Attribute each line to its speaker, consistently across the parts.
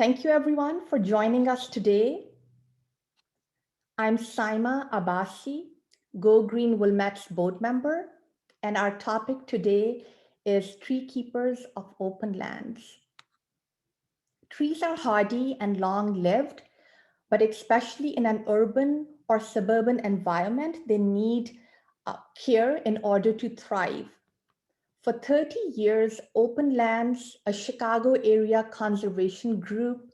Speaker 1: Thank you everyone for joining us today. I'm Saima Abbasi, Go Green Wilmette's board member, and our topic today is Tree Keepers of Openlands. Trees are hardy and long-lived, but especially in an urban or suburban environment, they need care in order to thrive. For 30 years, Openlands, a Chicago area conservation group,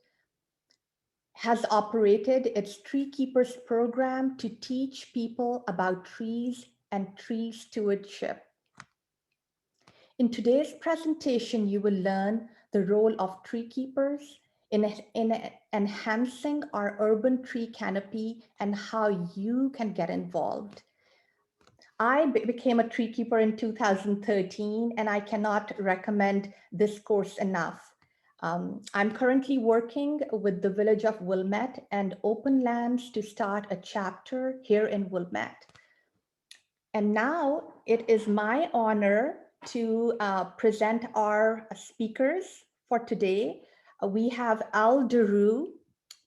Speaker 1: has operated its Tree Keepers program to teach people about trees and tree stewardship. In today's presentation, you will learn the role of tree keepers in enhancing our urban tree canopy and how you can get involved. I became a tree keeper in 2013, and I cannot recommend this course enough. I'm currently working with the village of Wilmette and Openlands to start a chapter here in Wilmette. And now it is my honor to present our speakers for today. We have DeRue,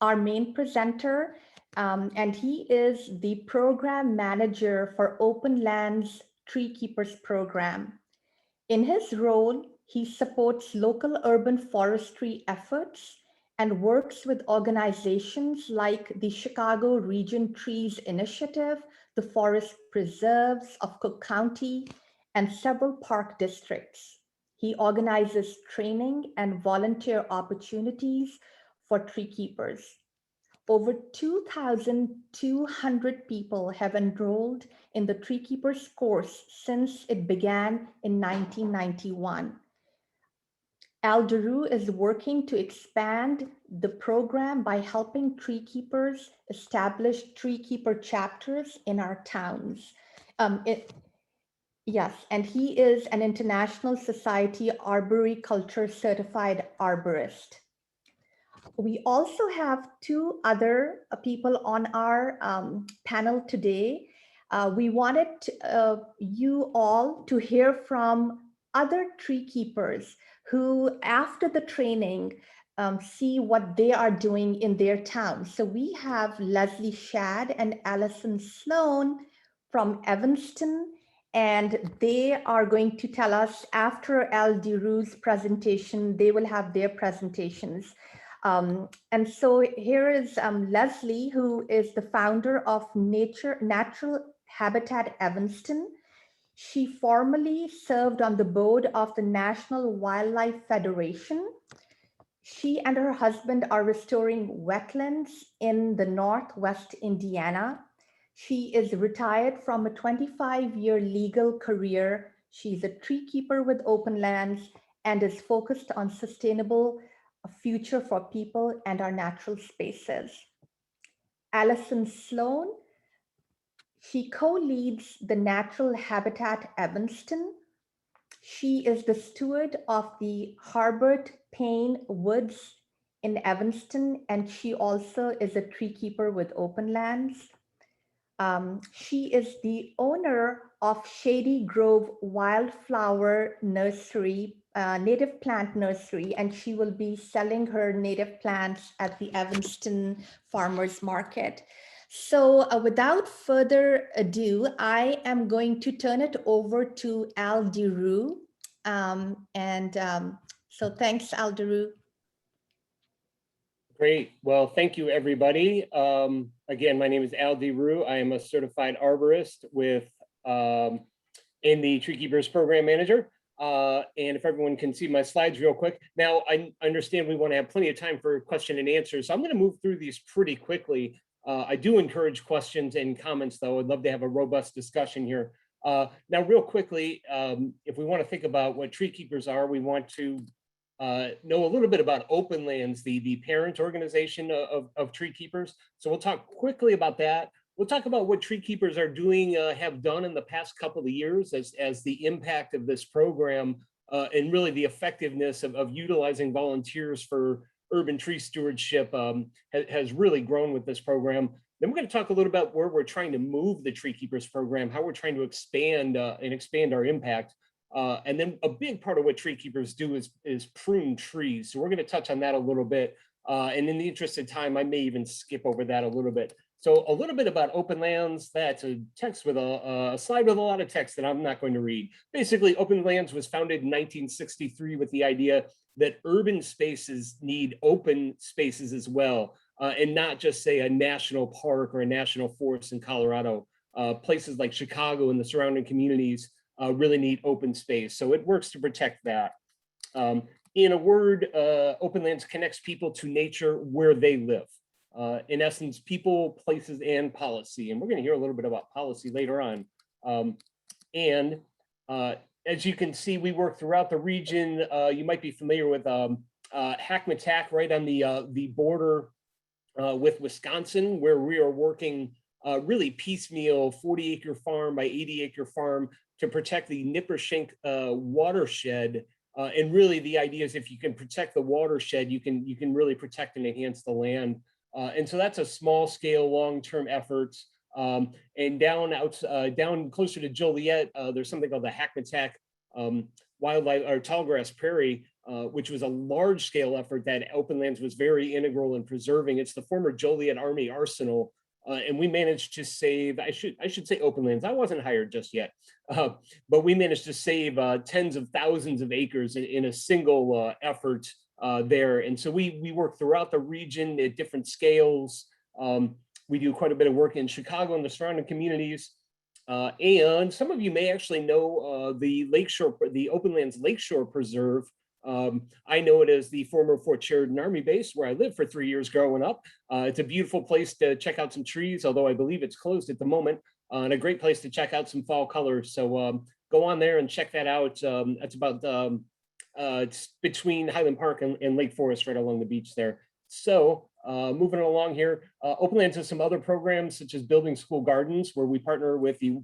Speaker 1: our main presenter, and he is the program manager for Openlands Tree Keepers program. In his role, he supports local urban forestry efforts and works with organizations like the Chicago Region Trees Initiative, the Forest Preserves of Cook County, and several park districts. He organizes training and volunteer opportunities for tree keepers. Over 2,200 people have enrolled in the Tree Keepers course since it began in 1991. DeRue is working to expand the program by helping tree keepers establish tree keeper chapters in our towns. Yes, and he is an International Society Arboriculture certified arborist. We also have two other people on our panel today. We wanted you all to hear from other tree keepers who, after the training, see what they are doing in their town. So we have Leslie Shad and Allison Sloan from Evanston, and they are going to tell us after DeRue's presentation, they will have their presentations. And so here is Leslie, who is the founder of Natural Habitat Evanston. She formerly served on the board of the National Wildlife Federation. She and her husband are restoring wetlands in the Northwest Indiana. She is retired from a 25-year legal career. She's a tree keeper with Openlands and is focused on sustainable future for people and our natural spaces. Allison Sloan, she co-leads the Natural Habitat Evanston. She is the steward of the Harbert Payne Woods in Evanston, and she also is a tree keeper with Openlands. She is the owner of Shady Grove Wildflower Nursery, native plant nursery, and she will be selling her native plants at the Evanston Farmers Market. So without further ado, I am going to turn it over to DeRue. So thanks, DeRue.
Speaker 2: Great. Well, thank you, everybody. Again, my name is DeRue. I am a certified arborist with in the Tree Keepers program manager. And if everyone can see my slides real quick. Now, I understand we want to have plenty of time for question and answers, so I'm going to move through these pretty quickly. I do encourage questions and comments, though. I'd love to have a robust discussion here. Now, real quickly, if we want to think about what Tree Keepers are, we want to know a little bit about Openlands, the parent organization of Tree Keepers. So we'll talk quickly about that. We'll talk about what Tree Keepers are doing, have done in the past couple of years as the impact of this program and really the effectiveness of utilizing volunteers for urban tree stewardship has really grown with this program. Then we're going to talk a little about where we're trying to move the Tree Keepers program, how we're trying to expand our impact. And then a big part of what Tree Keepers do is prune trees. So we're going to touch on that a little bit. And in the interest of time, I may even skip over that a little bit. So a little bit about Openlands. That's a text with a slide with a lot of text that I'm not going to read. Basically, Openlands was founded in 1963 with the idea that urban spaces need open spaces as well, and not just say a national park or a national forest in Colorado. Places like Chicago and the surrounding communities really need open space. So it works to protect that. In a word, Openlands connects people to nature where they live. In essence, people, places, and policy. And we're going to hear a little bit about policy later on. As you can see, we work throughout the region. You might be familiar with Hackmatack, right on the border with Wisconsin, where we are working really piecemeal 40-acre farm by 80-acre farm to protect the Nippershink watershed. And really the idea is if you can protect the watershed, you can really protect and enhance the land. And so that's a small scale, long-term effort. And down closer to Joliet, there's something called the Hackmatack Wildlife or Tallgrass Prairie, which was a large scale effort that Openlands was very integral in preserving. It's the former Joliet Army Arsenal. And we managed to save, I should say Openlands, I wasn't hired just yet, but we managed to save tens of thousands of acres in a single effort there. And so we work throughout the region at different scales. We do quite a bit of work in Chicago and the surrounding communities. And some of you may actually know the Openlands Lakeshore Preserve. I know it as the former Fort Sheridan Army Base, where I lived for 3 years growing up. It's a beautiful place to check out some trees, although I believe it's closed at the moment, and a great place to check out some fall colors. So go on there and check that out. That's about it's between Highland Park and Lake Forest, right along the beach there. So moving along here, Openlands has some other programs such as building school gardens, where we partner with the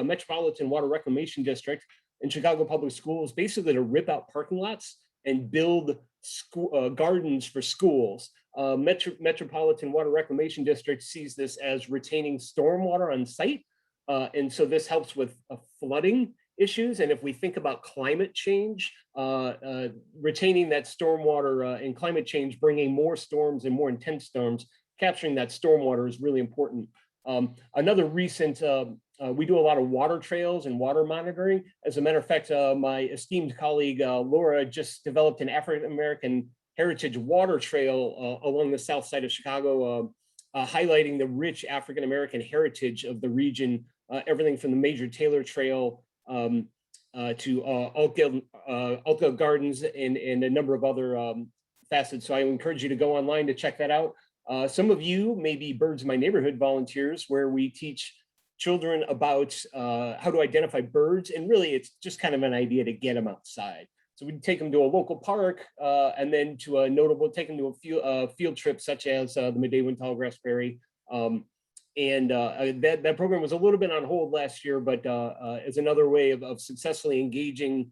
Speaker 2: Metropolitan Water Reclamation District in Chicago Public Schools, basically to rip out parking lots and build school gardens for schools. Metropolitan Water Reclamation District sees this as retaining stormwater on site. And so this helps with flooding issues. And if we think about climate change, retaining that stormwater and climate change, bringing more storms and more intense storms, capturing that stormwater is really important. Another recent, we do a lot of water trails and water monitoring. As a matter of fact, my esteemed colleague, Laura, just developed an African-American heritage water trail along the south side of Chicago, highlighting the rich African-American heritage of the region, everything from the Major Taylor Trail to Altgeld Gardens and a number of other facets. So I encourage you to go online to check that out. Some of you may be Birds in My Neighborhood volunteers, where we teach children about how to identify birds. And really, it's just kind of an idea to get them outside. So we take them to a local park and then to a notable, take them to a field trip such as the Midday Tallgrass Prairie. That program was a little bit on hold last year, but as another way of successfully engaging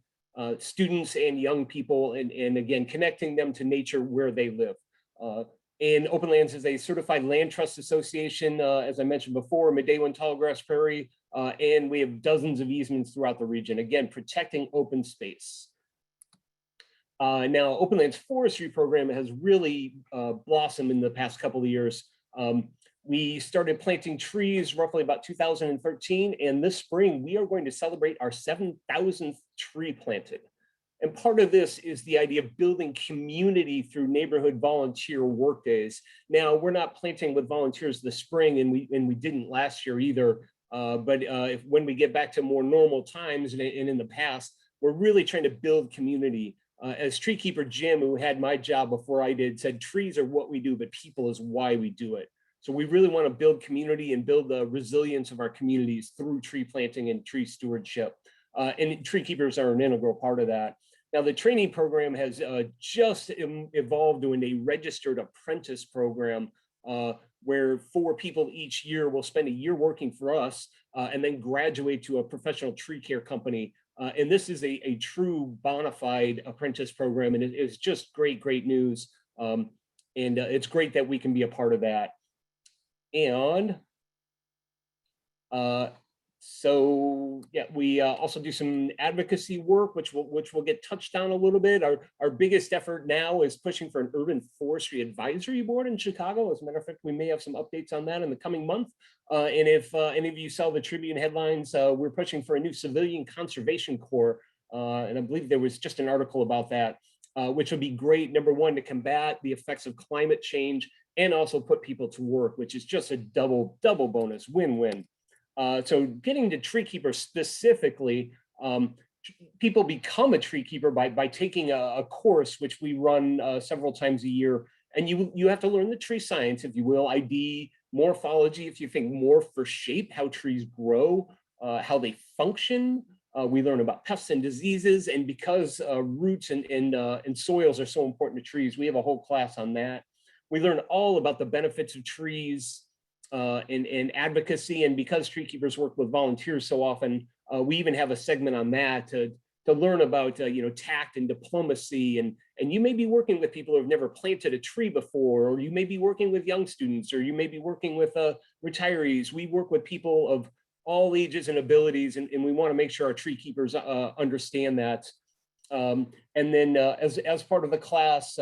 Speaker 2: students and young people and again, connecting them to nature where they live. And Openlands is a certified land trust association, as I mentioned before, Midday Tallgrass Prairie, and we have dozens of easements throughout the region, again, protecting open space. Now, Openlands forestry program has really blossomed in the past couple of years. We started planting trees roughly about 2013, and this spring we are going to celebrate our 7,000th tree planted. And part of this is the idea of building community through neighborhood volunteer work days. Now, we're not planting with volunteers this spring, and we didn't last year either. But when we get back to more normal times and in the past, we're really trying to build community. As TreeKeeper Jim, who had my job before I did, said, trees are what we do, but people is why we do it. So we really want to build community and build the resilience of our communities through tree planting and tree stewardship. And TreeKeepers are an integral part of that. Now, the training program has just evolved to a registered apprentice program where 4 people each year will spend a year working for us and then graduate to a professional tree care company. And this is a true bona fide apprentice program, and it's just great news. And it's great that we can be a part of that. And So yeah, we also do some advocacy work, which will get touched on a little bit. Our biggest effort now is pushing for an urban forestry advisory board in Chicago. As a matter of fact, we may have some updates on that in the coming month. And if any of you saw the Tribune headlines, we're pushing for a new civilian conservation corps. And I believe there was just an article about that, which would be great. Number one, to combat the effects of climate change and also put people to work, which is just a double bonus, win-win. So getting to TreeKeeper specifically, people become a tree keeper by taking a course, which we run several times a year. And you have to learn the tree science, if you will, ID, morphology, if you think morph for shape, how trees grow, how they function. We learn about pests and diseases. And because roots and soils are so important to trees, we have a whole class on that. We learn all about the benefits of trees, and advocacy, and because tree keepers work with volunteers so often, we even have a segment on that to learn about tact and diplomacy, and you may be working with people who have never planted a tree before, or you may be working with young students, or you may be working with retirees. We work with people of all ages and abilities, and we want to make sure our tree keepers understand that. And then as part of the class,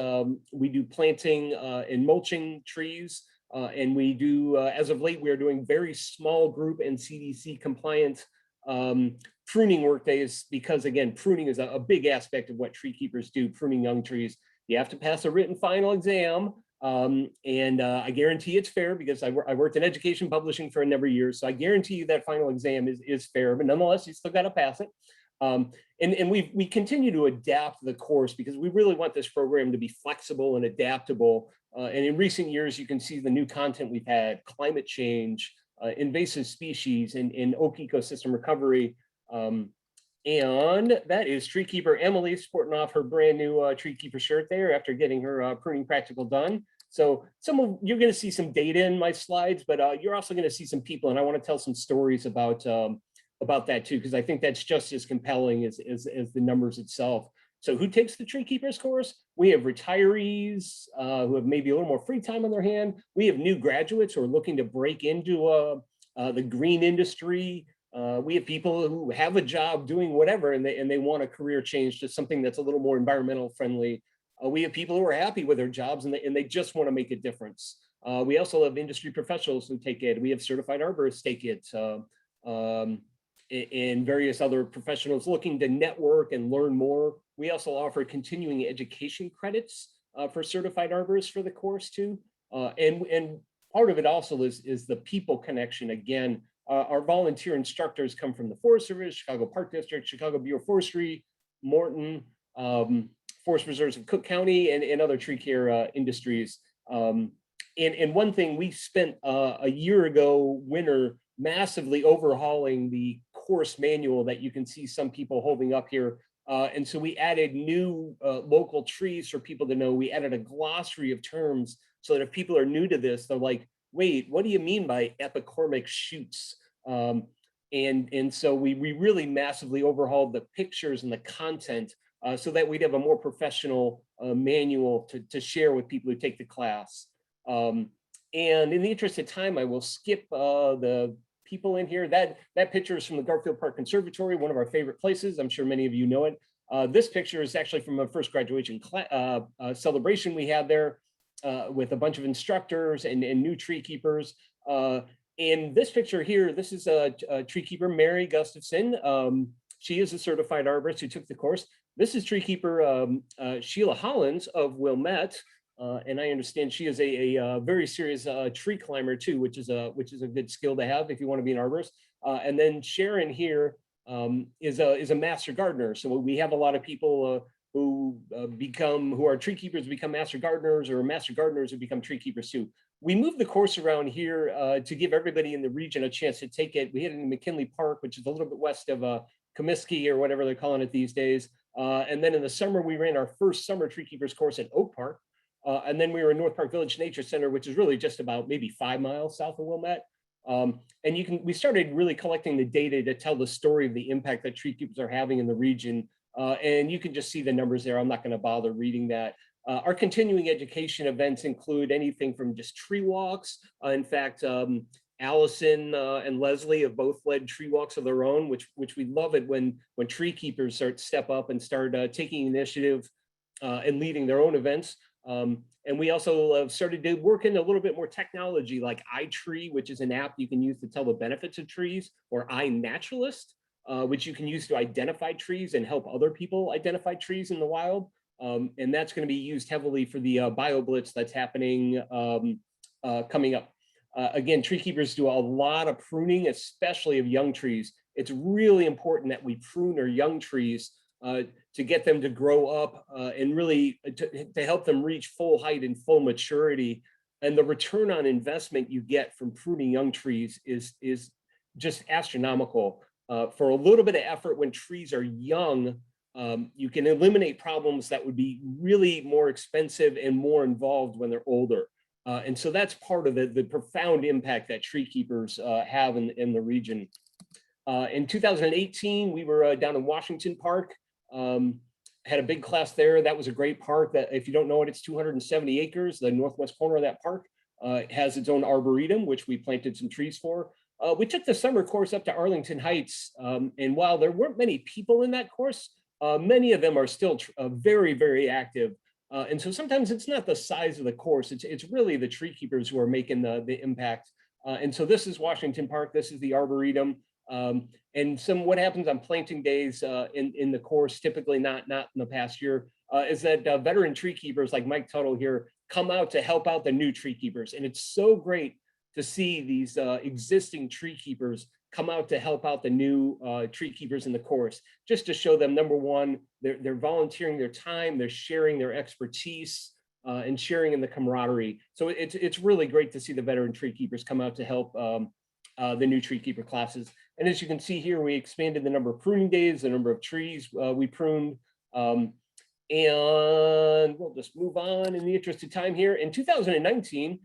Speaker 2: we do planting and mulching trees. And we do, as of late, we are doing very small group and CDC compliant pruning work days, because again, pruning is a big aspect of what tree keepers do, pruning young trees. You have to pass a written final exam. And I guarantee it's fair, because I worked in education publishing for a number of years. So I guarantee you that final exam is fair, but nonetheless, you still got to pass it. And we continue to adapt the course because we really want this program to be flexible and adaptable. And in recent years, you can see the new content we've had: climate change, invasive species, and oak ecosystem recovery. And that is Tree Keeper Emily sporting off her brand new Tree Keeper shirt there after getting her pruning practical done. So you're going to see some data in my slides, but you're also going to see some people, and I want to tell some stories about that too, because I think that's just as compelling as the numbers itself. So who takes the Tree Keepers course? We have retirees who have maybe a little more free time on their hand. We have new graduates who are looking to break into the green industry. We have people who have a job doing whatever, and they want a career change to something that's a little more environmental friendly. We have people who are happy with their jobs and they just want to make a difference. We also have industry professionals who take it. We have certified arborists take it. And various other professionals looking to network and learn more. We also offer continuing education credits for certified arborists for the course too. And part of it also is the people connection. Again, our volunteer instructors come from the Forest Service, Chicago Park District, Chicago Bureau of Forestry, Morton, Forest Preserves of Cook County, and other tree care industries. And one thing, we spent a year ago, winter, massively overhauling the course manual that you can see some people holding up here. And so we added new local trees for people to know. We added a glossary of terms so that if people are new to this, they're like, wait, what do you mean by epicormic shoots? And so we really massively overhauled the pictures and the content so that we'd have a more professional manual to share with people who take the class. And in the interest of time, I will skip the people in here. That picture is from the Garfield Park Conservatory, one of our favorite places. I'm sure many of you know it. This picture is actually from a first graduation celebration we had there with a bunch of instructors and new tree keepers. And this picture here, this is a tree keeper, Mary Gustafson. She is a certified arborist who took the course. This is tree keeper Sheila Hollins of Wilmette. And I understand she is a very serious tree climber too, which is a good skill to have if you want to be an arborist. And then Sharon here is a master gardener. So we have a lot of people who are tree keepers, become master gardeners, or master gardeners who become tree keepers too. We moved the course around here to give everybody in the region a chance to take it. We had it in McKinley Park, which is a little bit west of Comiskey, or whatever they're calling it these days. And then in the summer, we ran our first summer tree keepers course at Oak Park. And then we were in North Park Village Nature Center, which is really just about maybe 5 miles south of Wilmette. And we started really collecting the data to tell the story of the impact that tree keepers are having in the region. And you can just see the numbers there. I'm not going to bother reading that. Our continuing education events include anything from just tree walks. In fact, Allison and Leslie have both led tree walks of their own, which we love it when tree keepers step up and start taking initiative and leading their own events. And we also started to work in a little bit more technology like iTree, which is an app you can use to tell the benefits of trees, or iNaturalist, which you can use to identify trees and help other people identify trees in the wild. And that's going to be used heavily for the BioBlitz that's happening coming up. Again, tree keepers do a lot of pruning, especially of young trees. It's really important that we prune our young trees to get them to grow up and really to help them reach full height and full maturity. And the return on investment you get from pruning young trees is just astronomical. For a little bit of effort when trees are young, you can eliminate problems that would be really more expensive and more involved when they're older. And so that's part of the profound impact that tree keepers have in the region. In 2018, we were down in Washington Park, had a big class there. That was a great park. That, if you don't know it, it's 270 acres. The northwest corner of that park has its own arboretum, which we planted some trees for. We took the summer course up to Arlington Heights, and while there weren't many people in that course, many of them are still very, very active. And so sometimes it's not the size of the course, it's really the tree keepers who are making the impact. And so this is Washington Park, this is the Arboretum. And what happens on planting days in the course, typically not in the past year, is that veteran tree keepers like Mike Tuttle here come out to help out the new tree keepers. And it's so great to see these existing tree keepers come out to help out the new tree keepers in the course, just to show them, number one, they're volunteering their time, they're sharing their expertise and sharing in the camaraderie. So it's really great to see the veteran tree keepers come out to help the new tree keeper classes. And as you can see here, we expanded the number of pruning days, the number of trees we pruned. And we'll just move on in the interest of time here. In 2019,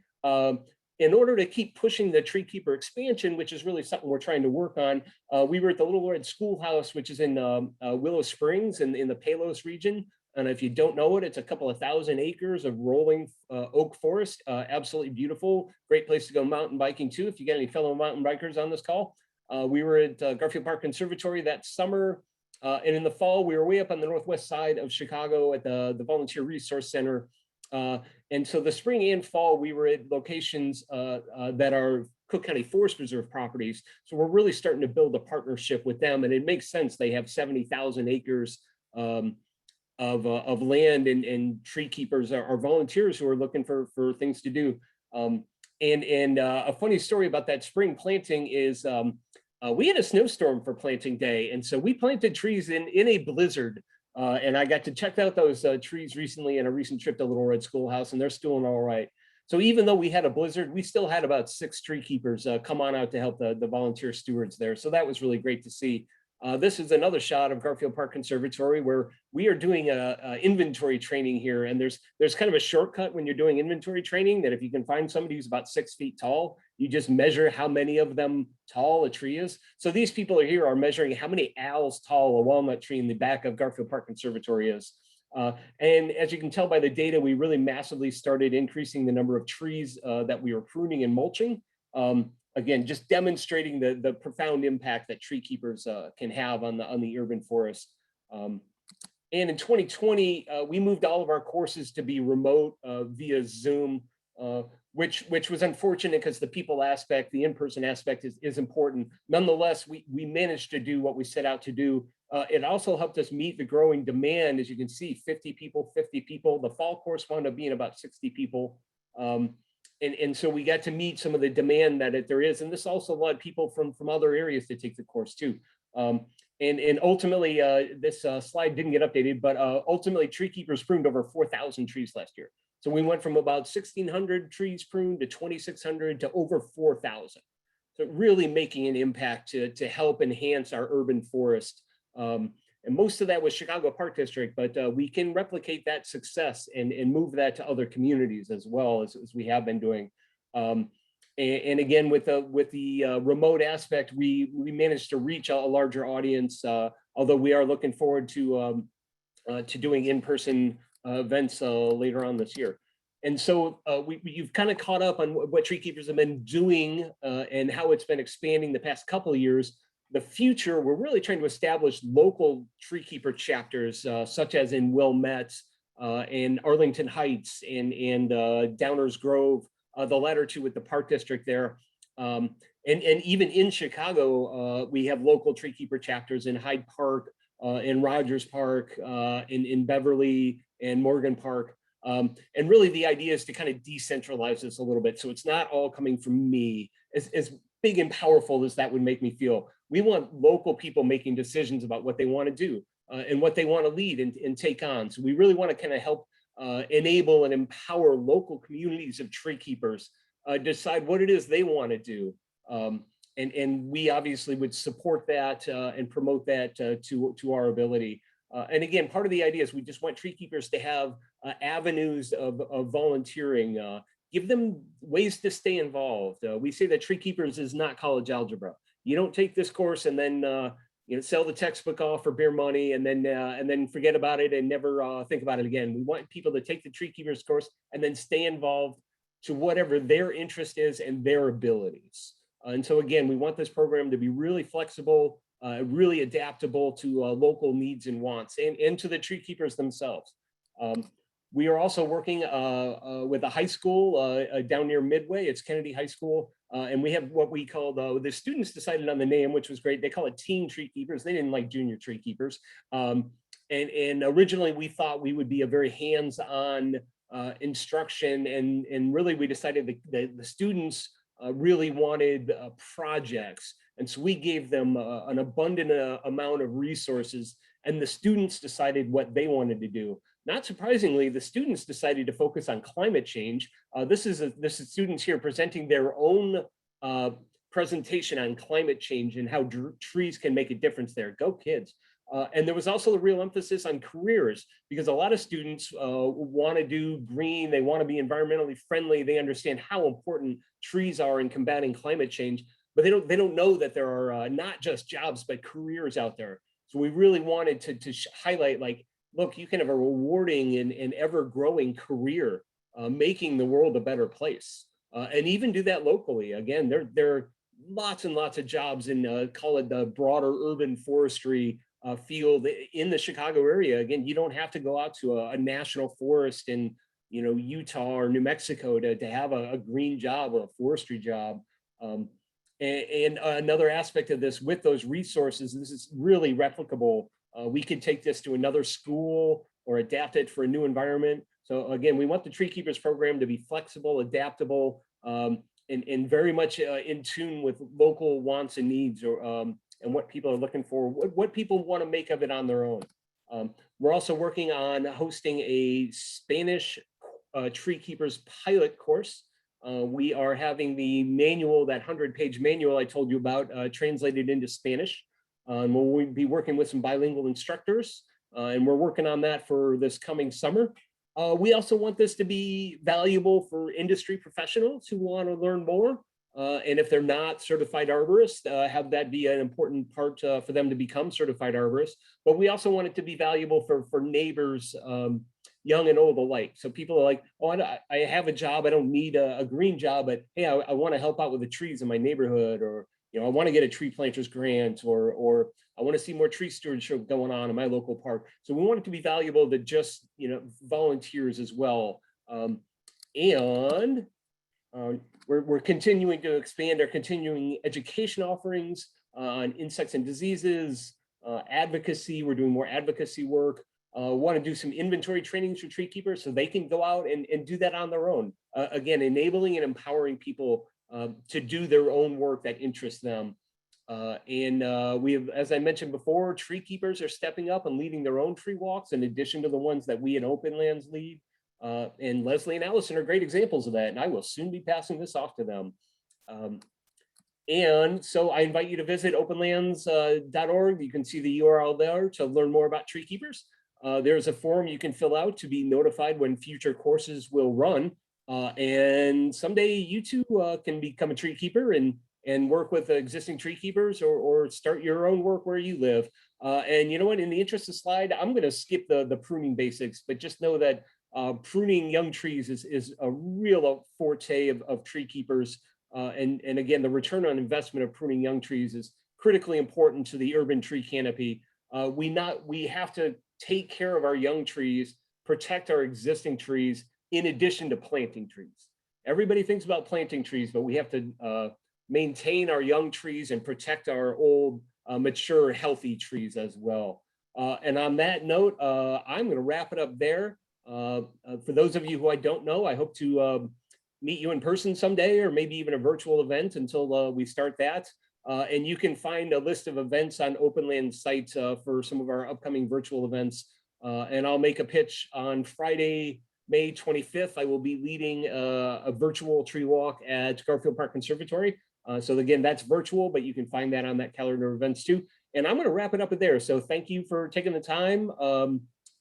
Speaker 2: in order to keep pushing the tree keeper expansion, which is really something we're trying to work on, we were at the Little Red Schoolhouse, which is in Willow Springs in the Palos region. And if you don't know it, it's a couple of thousand acres of rolling oak forest, absolutely beautiful. Great place to go mountain biking too, if you get any fellow mountain bikers on this call. We were at Garfield Park Conservatory that summer. And in the fall, we were way up on the northwest side of Chicago at the Volunteer Resource Center. And so the spring and fall, we were at locations that are Cook County Forest Reserve properties. So we're really starting to build a partnership with them. And it makes sense. They have 70,000 acres of land, and tree keepers are volunteers who are looking for things to do. And a funny story about that spring planting is we had a snowstorm for planting day. And so we planted trees in a blizzard. And I got to check out those trees recently in a recent trip to Little Red Schoolhouse, and they're still doing all right. So even though we had a blizzard, we still had about 6 tree keepers come on out to help the volunteer stewards there. So that was really great to see. This is another shot of Garfield Park Conservatory where we are doing a inventory training here. And there's kind of a shortcut when you're doing inventory training, that if you can find somebody who's about 6 feet tall, you just measure how many of them tall a tree is. So these people here are measuring how many owls tall a walnut tree in the back of Garfield Park Conservatory is. And as you can tell by the data, we really massively started increasing the number of trees that we were pruning and mulching. Again, just demonstrating the profound impact that tree keepers can have on the urban forest. And in 2020, we moved all of our courses to be remote via Zoom, which was unfortunate because the people aspect, the in-person aspect is important. Nonetheless, we managed to do what we set out to do. It also helped us meet the growing demand. As you can see, 50 people, 50 people. The fall course wound up being about 60 people. And so we got to meet some of the demand that there is. And this also allowed people from other areas to take the course too. And ultimately, this slide didn't get updated, but ultimately tree keepers pruned over 4,000 trees last year. So we went from about 1,600 trees pruned to 2,600 to over 4,000. So really making an impact to help enhance our urban forest. And most of that was Chicago Park District, but we can replicate that success and move that to other communities as well as we have been doing. And again, with the remote aspect, we managed to reach a larger audience, although we are looking forward to doing in-person events later on this year. And so you've kind of caught up on what Tree Keepers have been doing and how it's been expanding the past couple of years. The future, we're really trying to establish local Tree Keeper chapters, such as in Wilmette, in Arlington Heights, and Downers Grove, the latter two with the Park District there. And even in Chicago, we have local Tree Keeper chapters in Hyde Park, in Rogers Park, in Beverly and Morgan Park. And really the idea is to kind of decentralize this a little bit. So it's not all coming from me. As big and powerful as that would make me feel, we want local people making decisions about what they want to do and what they want to lead and take on. So we really want to kind of help enable and empower local communities of tree keepers decide what it is they want to do. And we obviously would support that and promote that to our ability. And again, part of the idea is we just want tree keepers to have avenues of volunteering, give them ways to stay involved. We say that Tree Keepers is not college algebra. You don't take this course and then sell the textbook off for beer money and then forget about it and never think about it again. We want people to take the Tree Keepers course and then stay involved to whatever their interest is and their abilities. And so again, we want this program to be really flexible, really adaptable to local needs and wants and to the tree keepers themselves. We are also working with a high school down near Midway. It's Kennedy High School. And we have what we call, the students decided on the name, which was great. They call it Teen Tree Keepers. They didn't like Junior Tree Keepers. And originally we thought we would be a very hands-on instruction. And really we decided that the students really wanted projects. And so we gave them an abundant amount of resources, and the students decided what they wanted to do. Not surprisingly, the students decided to focus on climate change. This is students here presenting their own presentation on climate change and how trees can make a difference there. Go kids. And there was also a real emphasis on careers, because a lot of students want to do green, they want to be environmentally friendly, they understand how important trees are in combating climate change, but they don't know that there are not just jobs, but careers out there. So we really wanted to highlight, like, look, you can have a rewarding and ever-growing career making the world a better place. And even do that locally. Again, there are lots and lots of jobs in, call it the broader urban forestry field in the Chicago area. Again, you don't have to go out to a national forest in Utah or New Mexico to have a green job or a forestry job. And another aspect of this, with those resources, this is really replicable. We can take this to another school or adapt it for a new environment. So again, we want the Tree Keepers program to be flexible, adaptable, and very much in tune with local wants and needs, or and what people are looking for, what people want to make of it on their own. We're also working on hosting a Spanish Tree Keepers pilot course. We are having the manual, that 100-page manual I told you about, translated into Spanish. We'll be working with some bilingual instructors, and we're working on that for this coming summer. We also want this to be valuable for industry professionals who want to learn more. And if they're not certified arborists, have that be an important part for them to become certified arborists. But we also want it to be valuable for neighbors, young and old alike. So people are like, oh, I have a job, I don't need a green job, but hey, I want to help out with the trees in my neighborhood, or I want to get a tree planters grant, or I want to see more tree stewardship going on in my local park. So we want it to be valuable to just volunteers as well. We're continuing to expand our continuing education offerings on insects and diseases, advocacy. We're doing more advocacy work. Want to do some inventory trainings for tree keepers so they can go out and do that on their own. Again, enabling and empowering people to do their own work that interests them. We have, as I mentioned before, tree keepers are stepping up and leading their own tree walks in addition to the ones that we at Openlands lead. And Leslie and Allison are great examples of that, and I will soon be passing this off to them. And so I invite you to visit openlands.org. You can see the URL there to learn more about tree keepers. There's a form you can fill out to be notified when future courses will run. And someday you too can become a tree keeper and work with existing tree keepers, or start your own work where you live. And you know what, in the interest of slide, I'm going to skip the pruning basics, but just know that pruning young trees is a real forte of tree keepers. And again, the return on investment of pruning young trees is critically important to the urban tree canopy. We have to take care of our young trees, protect our existing trees, in addition to planting trees. Everybody thinks about planting trees, but we have to maintain our young trees and protect our old, mature, healthy trees as well. And on that note, I'm going to wrap it up there. For those of you who I don't know, I hope to meet you in person someday, or maybe even a virtual event until we start that. And you can find a list of events on Openlands site for some of our upcoming virtual events. And I'll make a pitch on Friday, May 25th. I will be leading a virtual tree walk at Garfield Park Conservatory. So again, that's virtual, but you can find that on that calendar of events too. And I'm going to wrap it up there. So thank you for taking the time.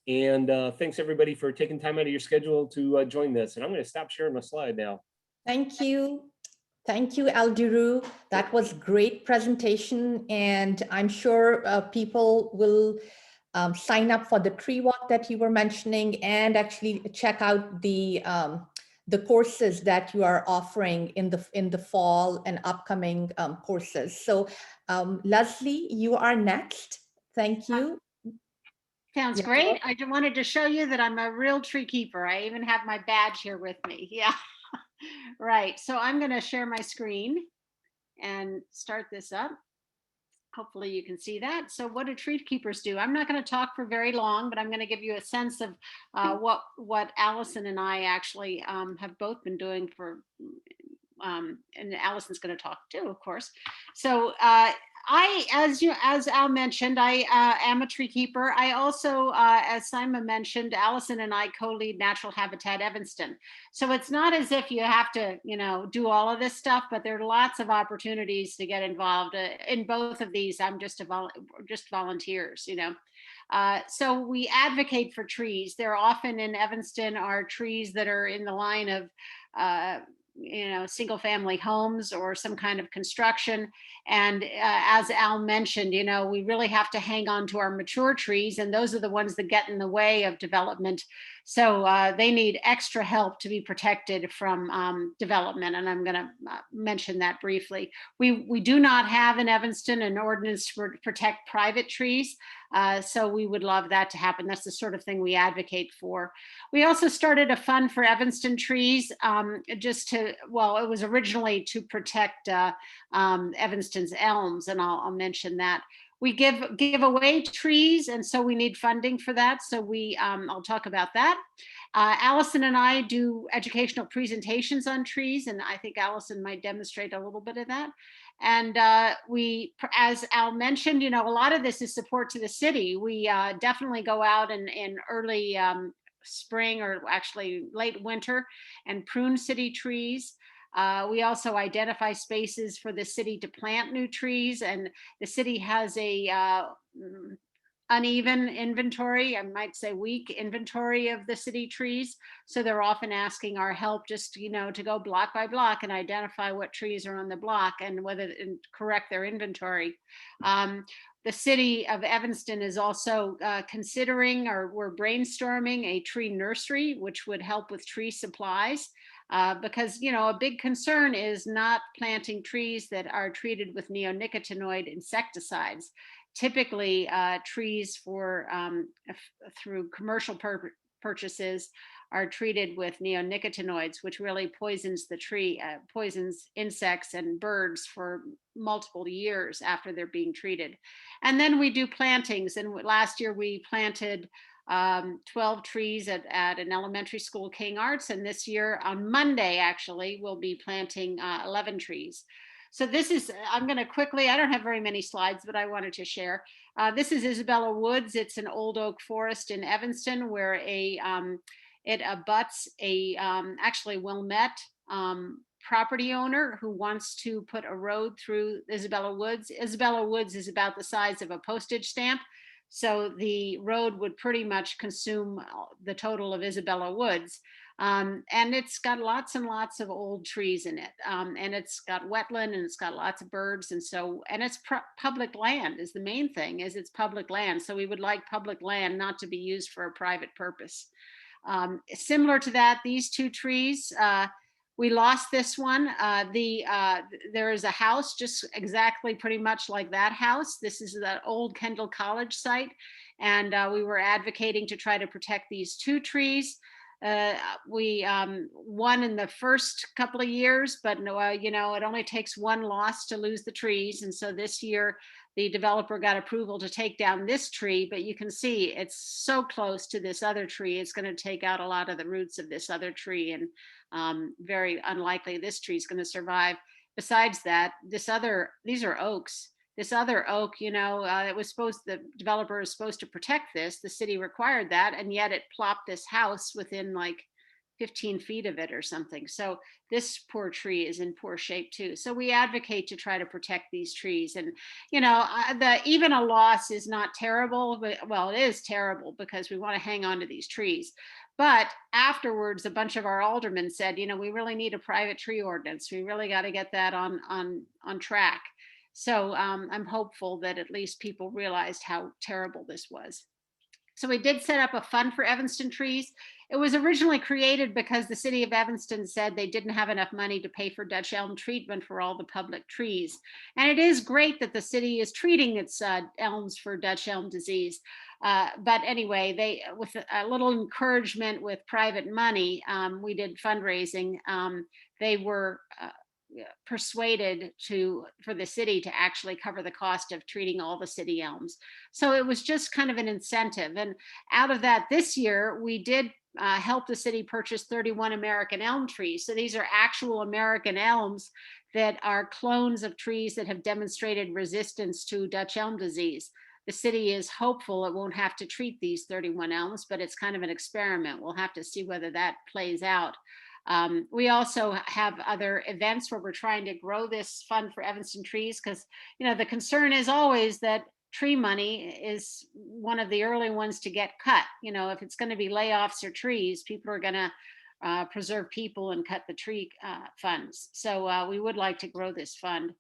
Speaker 2: And thanks everybody for taking time out of your schedule to join this. And I'm going to stop sharing my slide now.
Speaker 1: Thank you. Thank you, DeRue. That was great presentation. And I'm sure people will sign up for the tree walk that you were mentioning, and actually check out the courses that you are offering in the fall and upcoming courses. So Leslie, you are next. Thank you.
Speaker 3: Sounds great. I just wanted to show you that I'm a real tree keeper. I even have my badge here with me. Yeah. Right. So I'm going to share my screen and start this up. Hopefully you can see that. So what do tree keepers do? I'm not going to talk for very long, but I'm going to give you a sense of what Allison and I actually have both been doing for, and Allison's going to talk too, of course. So as Al mentioned, I am a tree keeper. I also, as Simon mentioned, Allison and I co-lead Natural Habitat Evanston. So it's not as if you have to, do all of this stuff, but there are lots of opportunities to get involved in both of these. I'm just volunteers, So we advocate for trees. There often in Evanston are trees that are in the line of single family homes or some kind of construction. And as Al mentioned, we really have to hang on to our mature trees, and those are the ones that get in the way of development. So they need extra help to be protected from development. And I'm going to mention that briefly. We do not have in Evanston an ordinance to protect private trees. So we would love that to happen. That's the sort of thing we advocate for. We also started a fund for Evanston trees, it was originally to protect Evanston's elms, and I'll mention that. We give away trees, and so we need funding for that. So I'll talk about that. Allison and I do educational presentations on trees, and I think Allison might demonstrate a little bit of that. And as Al mentioned, a lot of this is support to the city. We definitely go out in early spring, or actually late winter, and prune city trees. We also identify spaces for the city to plant new trees, and the city has a uneven inventory, I might say weak inventory of the city trees. So they're often asking our help just, to go block by block and identify what trees are on the block and correct their inventory. The city of Evanston is also considering, or we're brainstorming, a tree nursery, which would help with tree supplies. Because, a big concern is not planting trees that are treated with neonicotinoid insecticides. Typically, trees through commercial purchases are treated with neonicotinoids, which really poisons the tree, poisons insects and birds for multiple years after they're being treated. And then we do plantings. And last year we planted 12 trees at an elementary school, King Arts. And this year on Monday, actually, we'll be planting 11 trees. So this is, I'm going to quickly, I don't have very many slides, but I wanted to share. This is Isabella Woods. It's an old oak forest in Evanston where it abuts actually Wilmette property owner who wants to put a road through Isabella Woods. Isabella Woods is about the size of a postage stamp. So the road would pretty much consume the total of Isabella Woods. And it's got lots and lots of old trees in it. And it's got wetland, and it's got lots of birds. And it's public land is the main thing, is it's public land. So we would like public land not to be used for a private purpose. Similar to that, these two trees, we lost this one. There is a house just exactly pretty much like that house. This is the old Kendall College site. And we were advocating to try to protect these two trees. We won in the first couple of years, but you know, it only takes one loss to lose the trees. And so this year, the developer got approval to take down this tree, but you can see it's so close to this other tree. It's going to take out a lot of the roots of this other tree, and very unlikely this tree is going to survive. Besides that, these are oaks. This other oak, you know, the developer is supposed to protect this. The city required that, and yet it plopped this house within like 15 feet of it or something. So this poor tree is in poor shape too. So we advocate to try to protect these trees. And, you know, even a loss is not terrible, but well, it is terrible because we want to hang on to these trees. But afterwards, a bunch of our aldermen said, you know, we really need a private tree ordinance. We really got to get that on track. So I'm hopeful that at least people realized how terrible this was. So we did set up a fund for Evanston trees. It was originally created because the city of Evanston said they didn't have enough money to pay for Dutch elm treatment for all the public trees. And it is great that the city is treating its elms for Dutch elm disease. But anyway, with a little encouragement with private money, we did fundraising. They were persuaded for the city to actually cover the cost of treating all the city elms. So it was just kind of an incentive. And out of that, this year, we did help the city purchase 31 American elm trees. So these are actual American elms that are clones of trees that have demonstrated resistance to Dutch elm disease. The city is hopeful it won't have to treat these 31 elms, but it's kind of an experiment. We'll have to see whether that plays out. We also have other events where we're trying to grow this fund for Evanston trees, because, you know, the concern is always that tree money is one of the early ones to get cut. You know, if it's going to be layoffs or trees, people are going to preserve people and cut the tree funds. So we would like to grow this fund.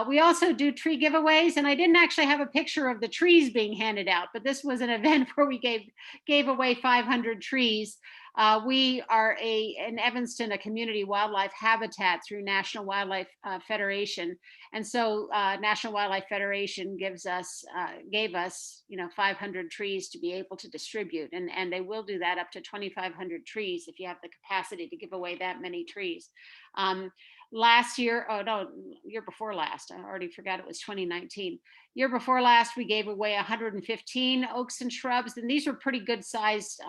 Speaker 3: We also do tree giveaways, and I didn't actually have a picture of the trees being handed out, but this was an event where we gave away 500 trees. We are in Evanston, a community wildlife habitat through National Wildlife Federation. And so National Wildlife Federation gave us, you know, 500 trees to be able to distribute. And they will do that up to 2,500 trees if you have the capacity to give away that many trees. Last year, oh no, year before last, I already forgot it was 2019. Year before last, we gave away 115 oaks and shrubs, and these were pretty good sized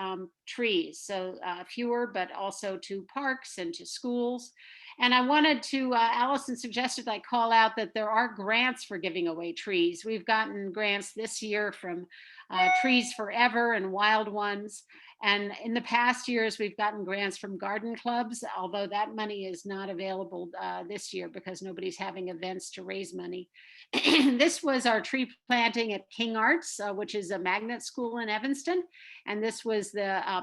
Speaker 3: trees. So fewer, but also to parks and to schools. And I wanted to, Allison suggested I call out that there are grants for giving away trees. We've gotten grants this year from Trees Forever and Wild Ones. And in the past years, we've gotten grants from garden clubs, although that money is not available this year because nobody's having events to raise money. This was our tree planting at King Arts, which is a magnet school in Evanston. And this was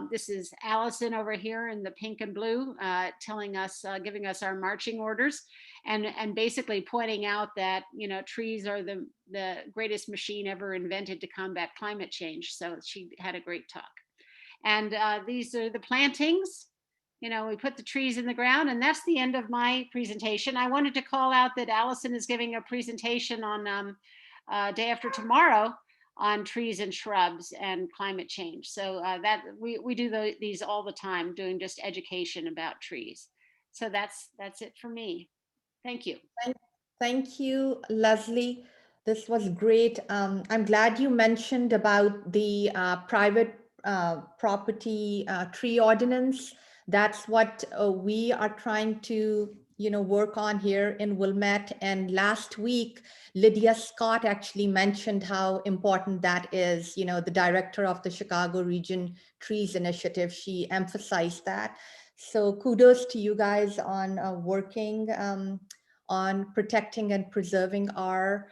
Speaker 3: this is Allison over here in the pink and blue, telling us, giving us our marching orders, and basically pointing out that, you know, trees are the greatest machine ever invented to combat climate change. So she had a great talk. And these are the plantings. You know, we put the trees in the ground, and that's the end of my presentation. I wanted to call out that Allison is giving a presentation on day after tomorrow on trees and shrubs and climate change. So that we do these all the time, doing just education about trees. So that's it for me. Thank you.
Speaker 1: Thank you, Leslie. This was great. I'm glad you mentioned about the private property tree ordinance. That's what we are trying to, you know, work on here in Wilmette. And last week, Lydia Scott actually mentioned how important that is. You know, the director of the Chicago Region Trees Initiative, she emphasized that. So kudos to you guys on working on protecting and preserving our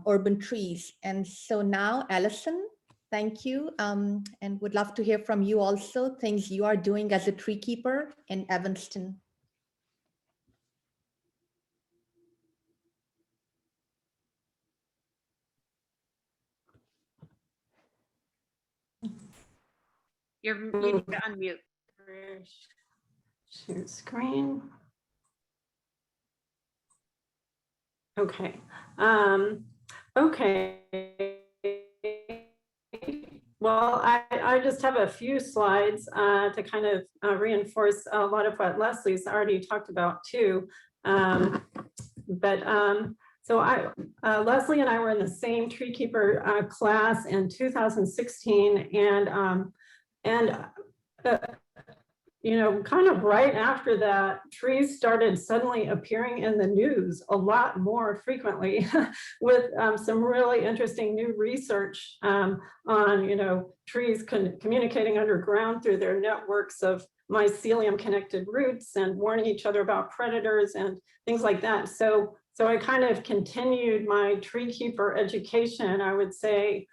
Speaker 1: urban trees. And so now, Allison, thank you. And would love to hear from you also, things you are doing as a tree keeper in Evanston.
Speaker 3: You need to unmute.
Speaker 4: Share screen. Okay. Okay. Well, I just have a few slides to kind of reinforce a lot of what Leslie's already talked about too. So Leslie and I were in the same TreeKeeper class in 2016, and you know, kind of right after that, trees started suddenly appearing in the news a lot more frequently with some really interesting new research on, you know, trees communicating underground through their networks of mycelium connected roots and warning each other about predators and things like that. So I kind of continued my TreeKeeper education, I would say,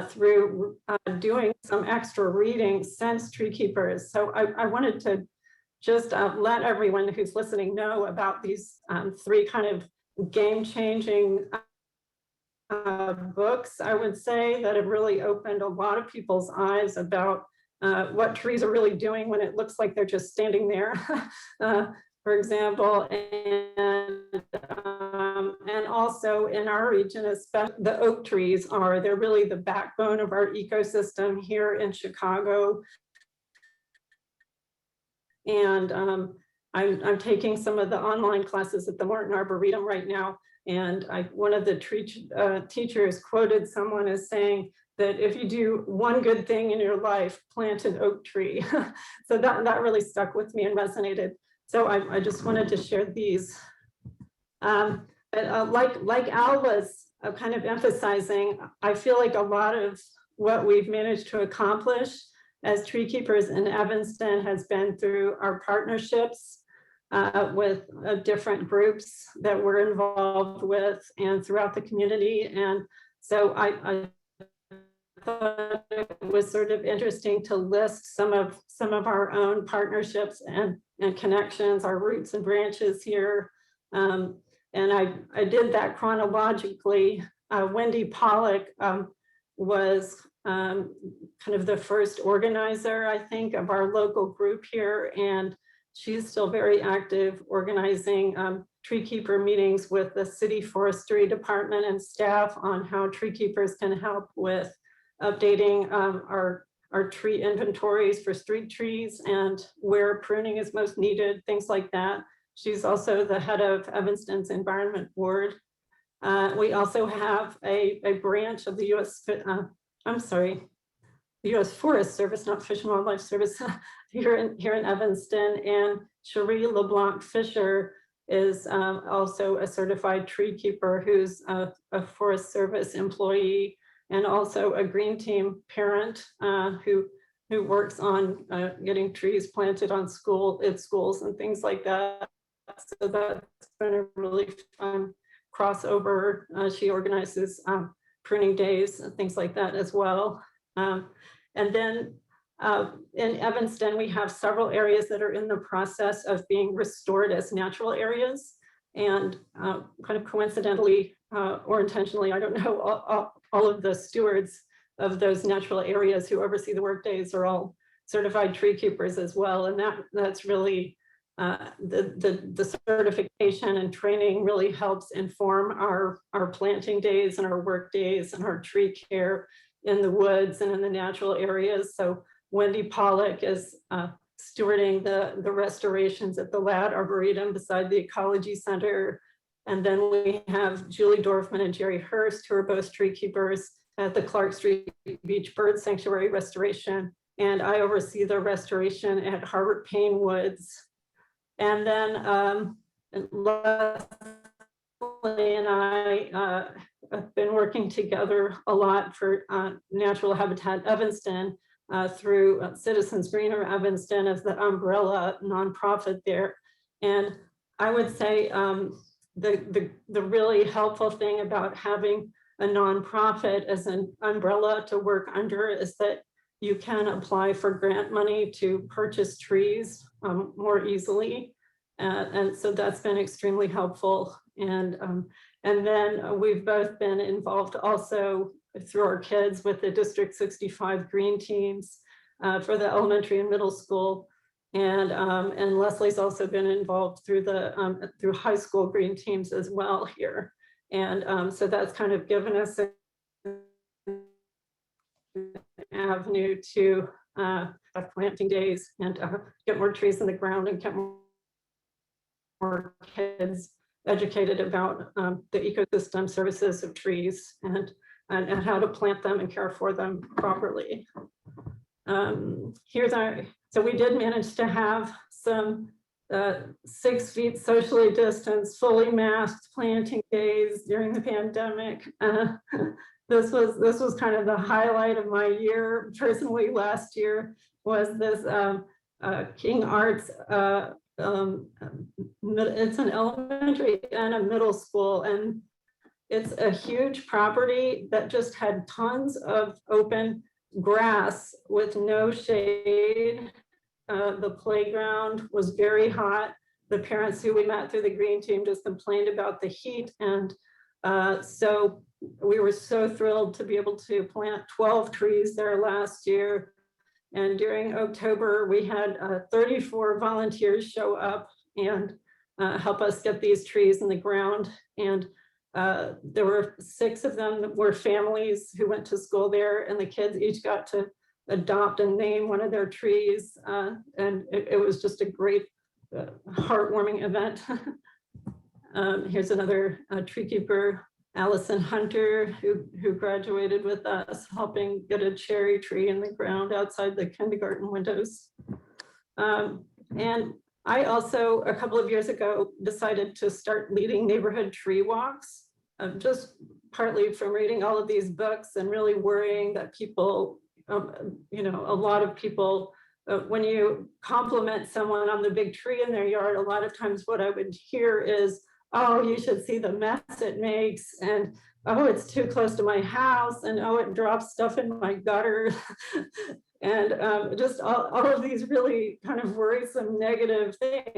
Speaker 4: through doing some extra reading since TreeKeepers. So I wanted to just let everyone who's listening know about these three kind of game-changing books, I would say, that have really opened a lot of people's eyes about what trees are really doing when it looks like they're just standing there, for example, and also in our region, especially the oak trees they're really the backbone of our ecosystem here in Chicago. And I'm taking some of the online classes at the Morton Arboretum right now. And one of the teachers quoted someone as saying that if you do one good thing in your life, plant an oak tree. So that really stuck with me and resonated. So I just wanted to share these. But like Al was kind of emphasizing, I feel like a lot of what we've managed to accomplish as tree keepers in Evanston has been through our partnerships with different groups that we're involved with and throughout the community. And so I thought it was sort of interesting to list some of our own partnerships and connections, our roots and branches here. And I did that chronologically. Wendy Pollock was kind of the first organizer, I think, of our local group here. And she's still very active organizing TreeKeeper meetings with the city forestry department and staff on how tree keepers can help with updating our tree inventories for street trees and where pruning is most needed, things like that. She's also the head of Evanston's Environment Board. We also have a branch of the U.S. Forest Service, not Fish and Wildlife Service, here in Evanston. And Cherie LeBlanc Fisher is also a certified tree keeper who's a Forest Service employee and also a Green Team parent who works on getting trees planted on schools and things like that. So that's been a really fun crossover. She organizes pruning days and things like that as well. And then in Evanston, we have several areas that are in the process of being restored as natural areas. And kind of coincidentally or intentionally, I don't know, all of the stewards of those natural areas who oversee the work days are all certified tree keepers as well. And that's really the certification and training really helps inform our planting days and our work days and our tree care in the woods and in the natural areas. So Wendy Pollock is stewarding the restorations at the Ladd Arboretum beside the Ecology Center. And then we have Julie Dorfman and Jerry Hurst, who are both tree keepers at the Clark Street Beach Bird Sanctuary restoration. And I oversee the restoration at Harbert Payne Woods. And then Leslie and I have been working together a lot for Natural Habitat Evanston through Citizens Greener Evanston as the umbrella nonprofit there. And I would say the really helpful thing about having a nonprofit as an umbrella to work under is that you can apply for grant money to purchase trees more easily. And so that's been extremely helpful. And then we've both been involved also through our kids with the District 65 green teams for the elementary and middle school. And Leslie's also been involved through the through high school green teams as well here. And so that's kind of given us an avenue to have planting days and get more trees in the ground and get more kids educated about the ecosystem services of trees and how to plant them and care for them properly. Here's our, so we did manage to have some 6 feet socially distanced, fully masked planting days during the pandemic. This was kind of the highlight of my year personally. Last year was this King Arts. It's an elementary and a middle school, and it's a huge property that just had tons of open grass with no shade. The playground was very hot. The parents who we met through the green team just complained about the heat, and so we were so thrilled to be able to plant 12 trees there last year. And during October, we had 34 volunteers show up and help us get these trees in the ground. And there were 6 of them that were families who went to school there, and the kids each got to adopt and name one of their trees. And it was just a great, heartwarming event. Here's another tree keeper, Allison Hunter, who graduated with us, helping get a cherry tree in the ground outside the kindergarten windows. And I also, a couple of years ago, decided to start leading neighborhood tree walks, just partly from reading all of these books and really worrying that people, you know, a lot of people, when you compliment someone on the big tree in their yard, a lot of times what I would hear is, oh, you should see the mess it makes, and oh, it's too close to my house, and oh, it drops stuff in my gutter. And just all of these really kind of worrisome negative things.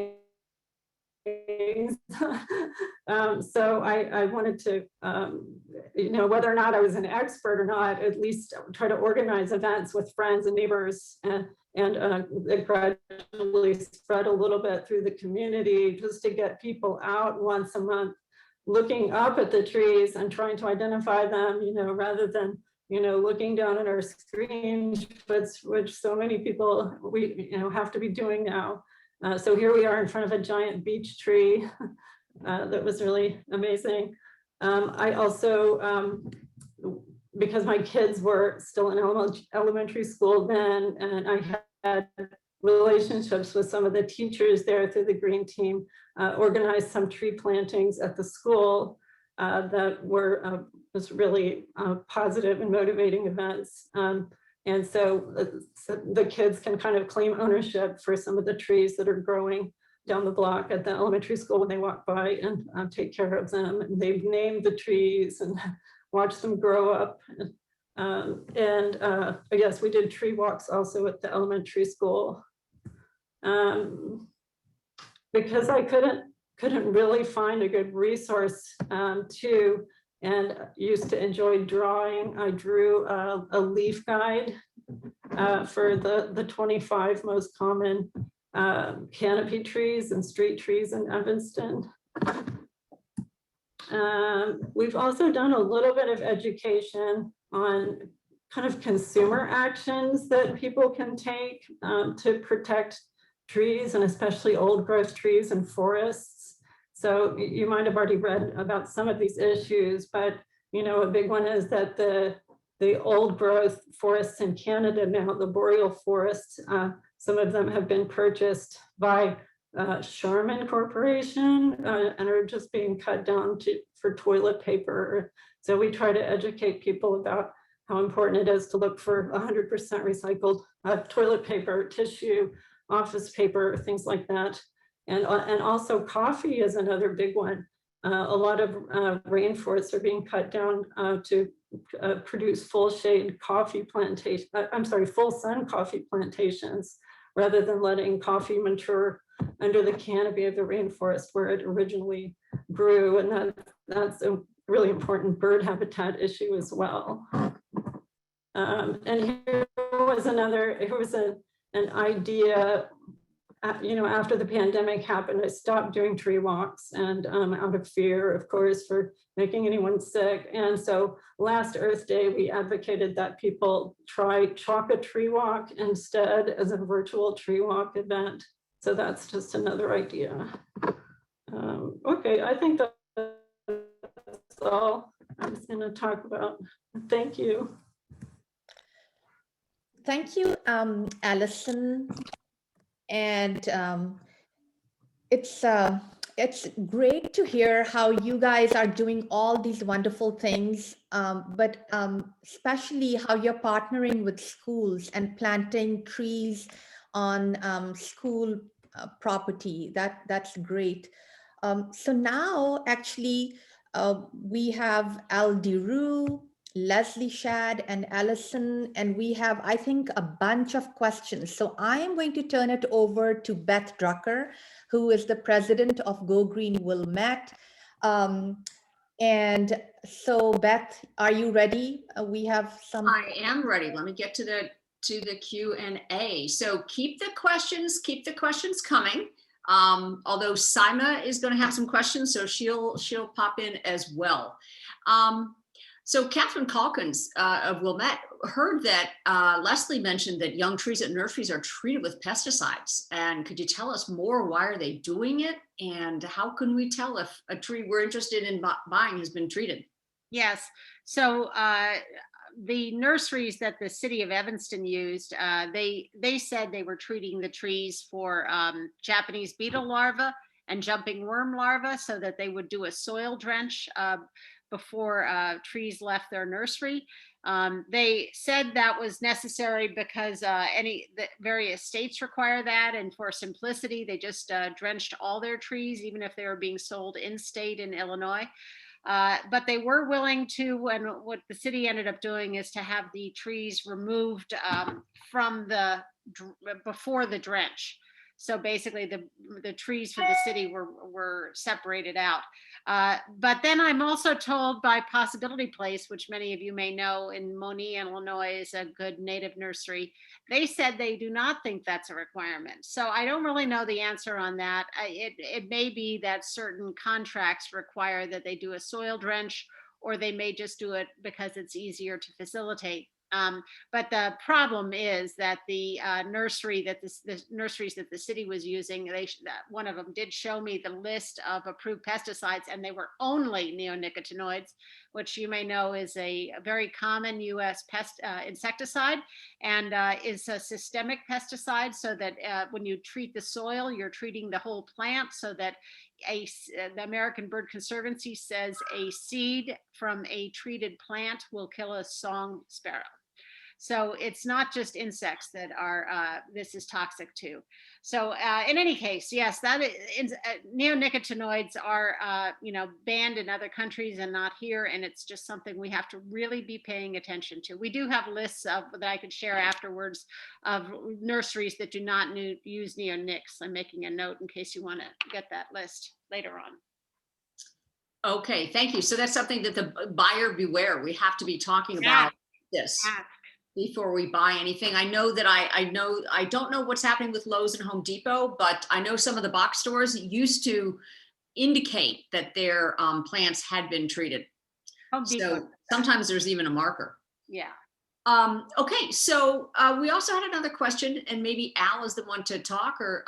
Speaker 4: So I wanted to, you know, whether or not I was an expert or not, at least try to organize events with friends and neighbors, and it gradually spread a little bit through the community, just to get people out once a month, looking up at the trees and trying to identify them, you know, rather than, you know, looking down at our screens, which so many people we, you know, have to be doing now. So here we are in front of a giant beech tree that was really amazing. I also, because my kids were still in elementary school then, and I had relationships with some of the teachers there through the green team, organized some tree plantings at the school that were just really positive and motivating events. And so the kids can kind of claim ownership for some of the trees that are growing down the block at the elementary school when they walk by, and take care of them. And they've named the trees and watch them grow up. Yes, we did tree walks also at the elementary school. Because I couldn't really find a good resource to, and used to enjoy drawing, I drew a leaf guide for the 25 most common canopy trees and street trees in Evanston. We've also done a little bit of education on kind of consumer actions that people can take to protect trees, and especially old growth trees and forests. So you might have already read about some of these issues, but you know, a big one is that the old growth forests in Canada now, the boreal forests, some of them have been purchased by Sharman Corporation and are just being cut down for toilet paper. So we try to educate people about how important it is to look for 100% recycled toilet paper, tissue, office paper, things like that. And also coffee is another big one. A lot of rainforests are being cut down to produce full shade coffee plantation, full sun coffee plantations, rather than letting coffee mature under the canopy of the rainforest where it originally grew. And that's a really important bird habitat issue as well. And here was an idea, after the pandemic happened, I stopped doing tree walks, and out of fear, of course, for making anyone sick. And so last Earth Day, we advocated that people try chalk a tree walk instead as a virtual tree walk event. So that's just another idea. Okay, I think that's all I was going to talk about. Thank you.
Speaker 1: Thank you, Allison. And it's great to hear how you guys are doing all these wonderful things, but especially how you're partnering with schools and planting trees on school property. That's great. So now actually we have DeRue, Leslie Shad, and Allison, and we have, I think, a bunch of questions. So I am going to turn it over to Beth Drucker, who is the president of Go Green Wilmette. And so Beth, are you ready? We have some.
Speaker 5: I am ready. Let me get to the Q&A. So keep the questions coming. Although Saima is going to have some questions, so she'll pop in as well. So Catherine Calkins of Wilmette heard that Leslie mentioned that young trees at nurseries are treated with pesticides. And could you tell us more? Why are they doing it? And how can we tell if a tree we're interested in buying has been treated?
Speaker 3: Yes. So the nurseries that the city of Evanston used, they said they were treating the trees for Japanese beetle larvae and jumping worm larvae, so that they would do a soil drench before trees left their nursery. They said that was necessary because the various states require that, and for simplicity, they just drenched all their trees, even if they were being sold in-state in Illinois. But they were willing to, and what the city ended up doing is to have the trees removed from before the drench. So basically the trees for the city were separated out. But then I'm also told by Possibility Place, which many of you may know in Moni, Illinois, is a good native nursery. They said they do not think that's a requirement. So I don't really know the answer on that. It may be that certain contracts require that they do a soil drench, or they may just do it because it's easier to facilitate. But the problem is that the nurseries that the city was using, one of them did show me the list of approved pesticides, and they were only neonicotinoids, which you may know is a very common U.S. insecticide, and is a systemic pesticide, so that when you treat the soil, you're treating the whole plant, so that the American Bird Conservancy says a seed from a treated plant will kill a song sparrow. So it's not just insects that are this is toxic to. So in any case, yes, that is, neonicotinoids are banned in other countries and not here, and it's just something we have to really be paying attention to. We do have lists that I could share afterwards of nurseries that do not use neonics. I'm making a note in case you want to get that list later on.
Speaker 5: Okay, thank you. So that's something that the buyer beware. We have to be talking about this before we buy anything. I know that I don't know what's happening with Lowe's and Home Depot, but I know some of the box stores used to indicate that their plants had been treated. So sometimes there's even a marker.
Speaker 3: Yeah.
Speaker 5: Okay, so we also had another question, and maybe Al is the one to talk, or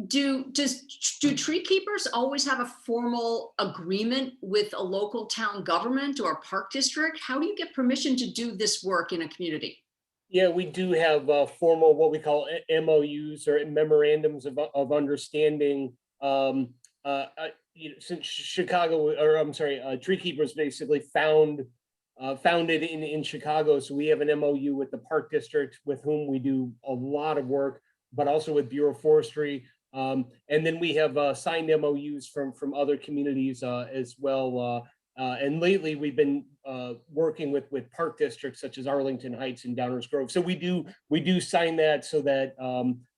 Speaker 5: do tree keepers always have a formal agreement with a local town government or park district? How do you get permission to do this work in a community?
Speaker 2: Yeah, we do have formal, what we call MOUs, or memorandums of understanding. Since Chicago, or I'm sorry, TreeKeepers basically founded in Chicago, so we have an MOU with the park district, with whom we do a lot of work, but also with Bureau of Forestry. And then we have signed MOUs from other communities as well. And lately we've been working with park districts such as Arlington Heights and Downers Grove. So we do sign that, so that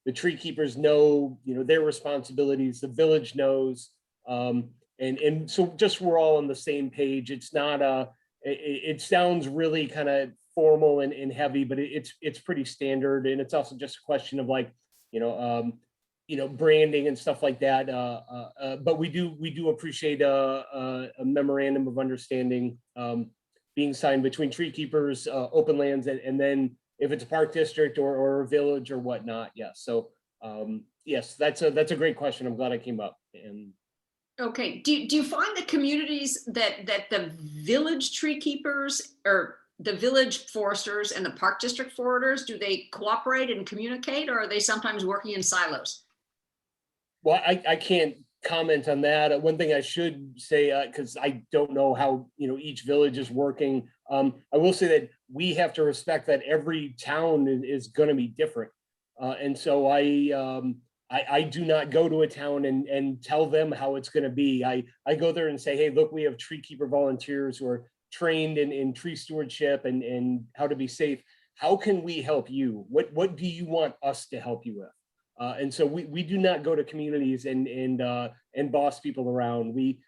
Speaker 2: the tree keepers know, their responsibilities, the village knows, and so just we're all on the same page. It's not it sounds really kind of formal and heavy, but it's pretty standard. And it's also just a question of like, branding and stuff like that. But we do appreciate a memorandum of understanding being signed between TreeKeepers, Openlands, and then if it's a park district or a village or whatnot. Yes. So yes, that's a great question. I'm glad I came up. And
Speaker 5: Okay, do you find the communities that the village tree keepers or the village foresters and the park district foresters, do they cooperate and communicate, or are they sometimes working in silos?
Speaker 2: well, I can't comment on that. One thing I should say, because I don't know how each village is working. I will say that we have to respect that every town is going to be different, and so I do not go to a town and tell them how it's going to be. I go there and say, hey, look, we have tree keeper volunteers who are trained in tree stewardship and how to be safe. How can we help you? What do you want us to help you with? And so we do not go to communities and boss people around. We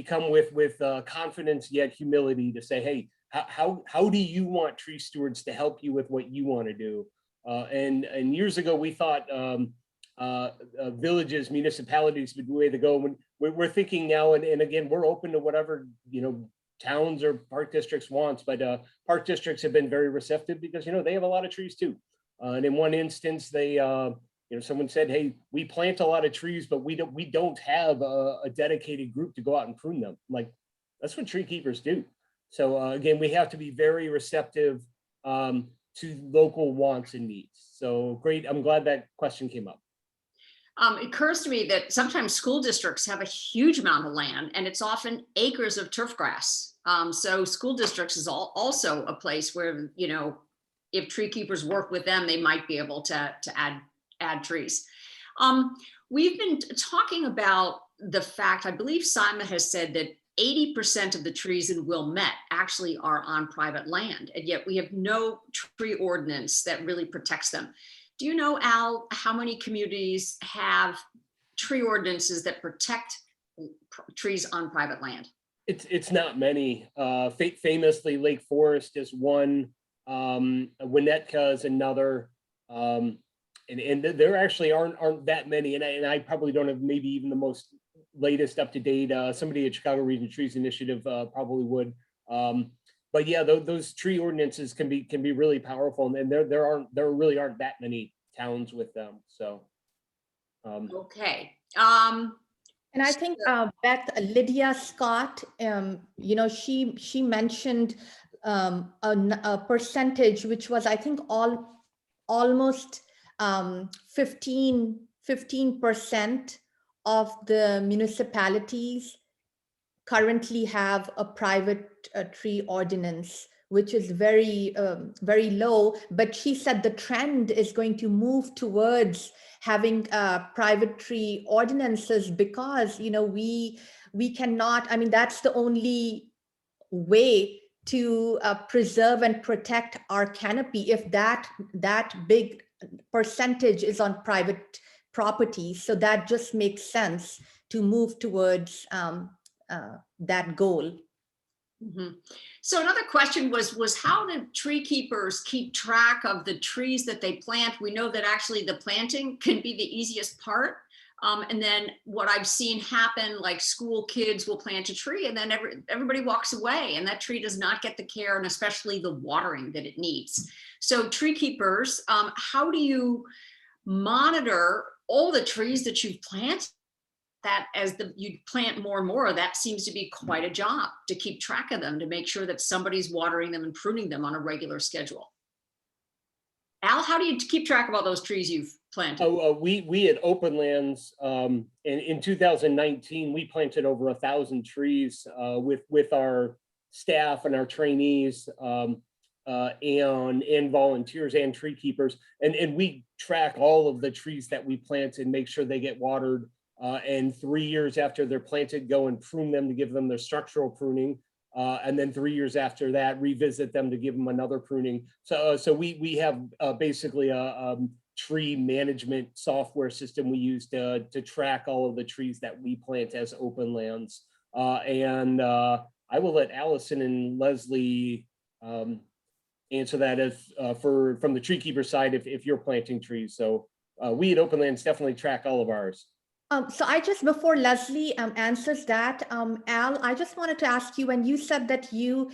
Speaker 2: come with confidence yet humility to say, hey, how do you want tree stewards to help you with what you want to do? And years ago we thought villages, municipalities would be the way to go. When we're thinking now, and again, we're open to whatever towns or park districts wants, but park districts have been very receptive because they have a lot of trees too. And in one instance, they someone said, hey, we plant a lot of trees, but we don't have a dedicated group to go out and prune them. Like, that's what tree keepers do. So again, we have to be very receptive to local wants and needs. So great, I'm glad that question came up.
Speaker 5: It occurs to me that sometimes school districts have a huge amount of land, and it's often acres of turf grass. So school districts is also a place where, if tree keepers work with them, they might be able to add trees. We've been talking about the fact, I believe Simon has said that 80% of the trees in Wilmette actually are on private land, and yet we have no tree ordinance that really protects them. Do you know, Al, how many communities have tree ordinances that protect trees on private land?
Speaker 2: It's not many. Famously, Lake Forest is one. Winnetka is another. And there actually aren't that many. And I probably don't have maybe even the most latest up to date. Somebody at Chicago Region Trees Initiative probably would. But yeah, those tree ordinances can be really powerful, and there really aren't that many towns with them. So
Speaker 5: okay.
Speaker 1: And I think Beth, Lydia Scott, she mentioned a percentage which was, I think, almost 15% of the municipalities currently have a private tree ordinance, which is very, very low. But she said the trend is going to move towards having private tree ordinances because, we cannot, I mean, that's the only way to preserve and protect our canopy if that big percentage is on private property. So that just makes sense to move towards that goal.
Speaker 5: Mm-hmm. So another question was how do tree keepers keep track of the trees that they plant? We know that actually the planting can be the easiest part. And then what I've seen happen, like school kids will plant a tree and then everybody walks away and that tree does not get the care and especially the watering that it needs. So tree keepers, how do you monitor all the trees that you've planted? That as you plant more and more, that seems to be quite a job to keep track of them, to make sure that somebody's watering them and pruning them on a regular schedule. Al, how do you keep track of all those trees you've planted?
Speaker 2: We at Openlands in 2019, we planted over 1,000 trees with our staff and our trainees and volunteers and tree keepers. And we track all of the trees that we plant and make sure they get watered. And 3 years after they're planted, go and prune them to give them their structural pruning. And then 3 years after that, revisit them to give them another pruning. So we have basically a tree management software system we use to track all of the trees that we plant as Openlands. And I will let Allison and Leslie And so that is from the tree keeper side, if you're planting trees. So we at Openlands definitely track all of ours.
Speaker 1: So I just, before Leslie answers that, Al, I just wanted to ask you, when you said that you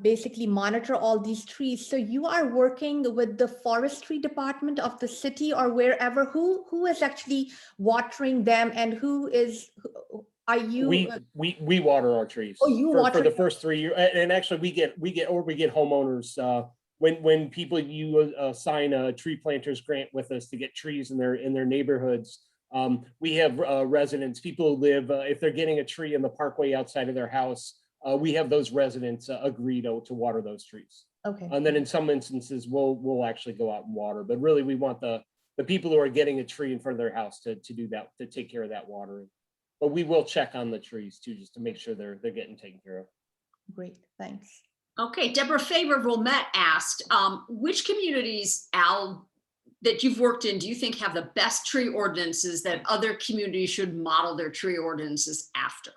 Speaker 1: basically monitor all these trees. So you are working with the forestry department of the city or wherever. Who is actually watering them, and are you?
Speaker 2: We water our trees.
Speaker 1: Oh, you
Speaker 2: for
Speaker 1: water
Speaker 2: the
Speaker 1: them.
Speaker 2: first 3 years, and actually we get homeowners when people sign a tree planters grant with us to get trees in their neighborhoods. We have residents, people who live, if they're getting a tree in the parkway outside of their house, we have those residents agree to water those trees.
Speaker 1: Okay.
Speaker 2: And then in some instances, we'll actually go out and water, but really we want the people who are getting a tree in front of their house to do that, to take care of that watering. But we will check on the trees too, just to make sure they're getting taken care of.
Speaker 1: Great, thanks.
Speaker 5: Okay, Deborah Favor of Wilmette asked, which communities, Al, that you've worked in, do you think have the best tree ordinances that other communities should model their tree ordinances after?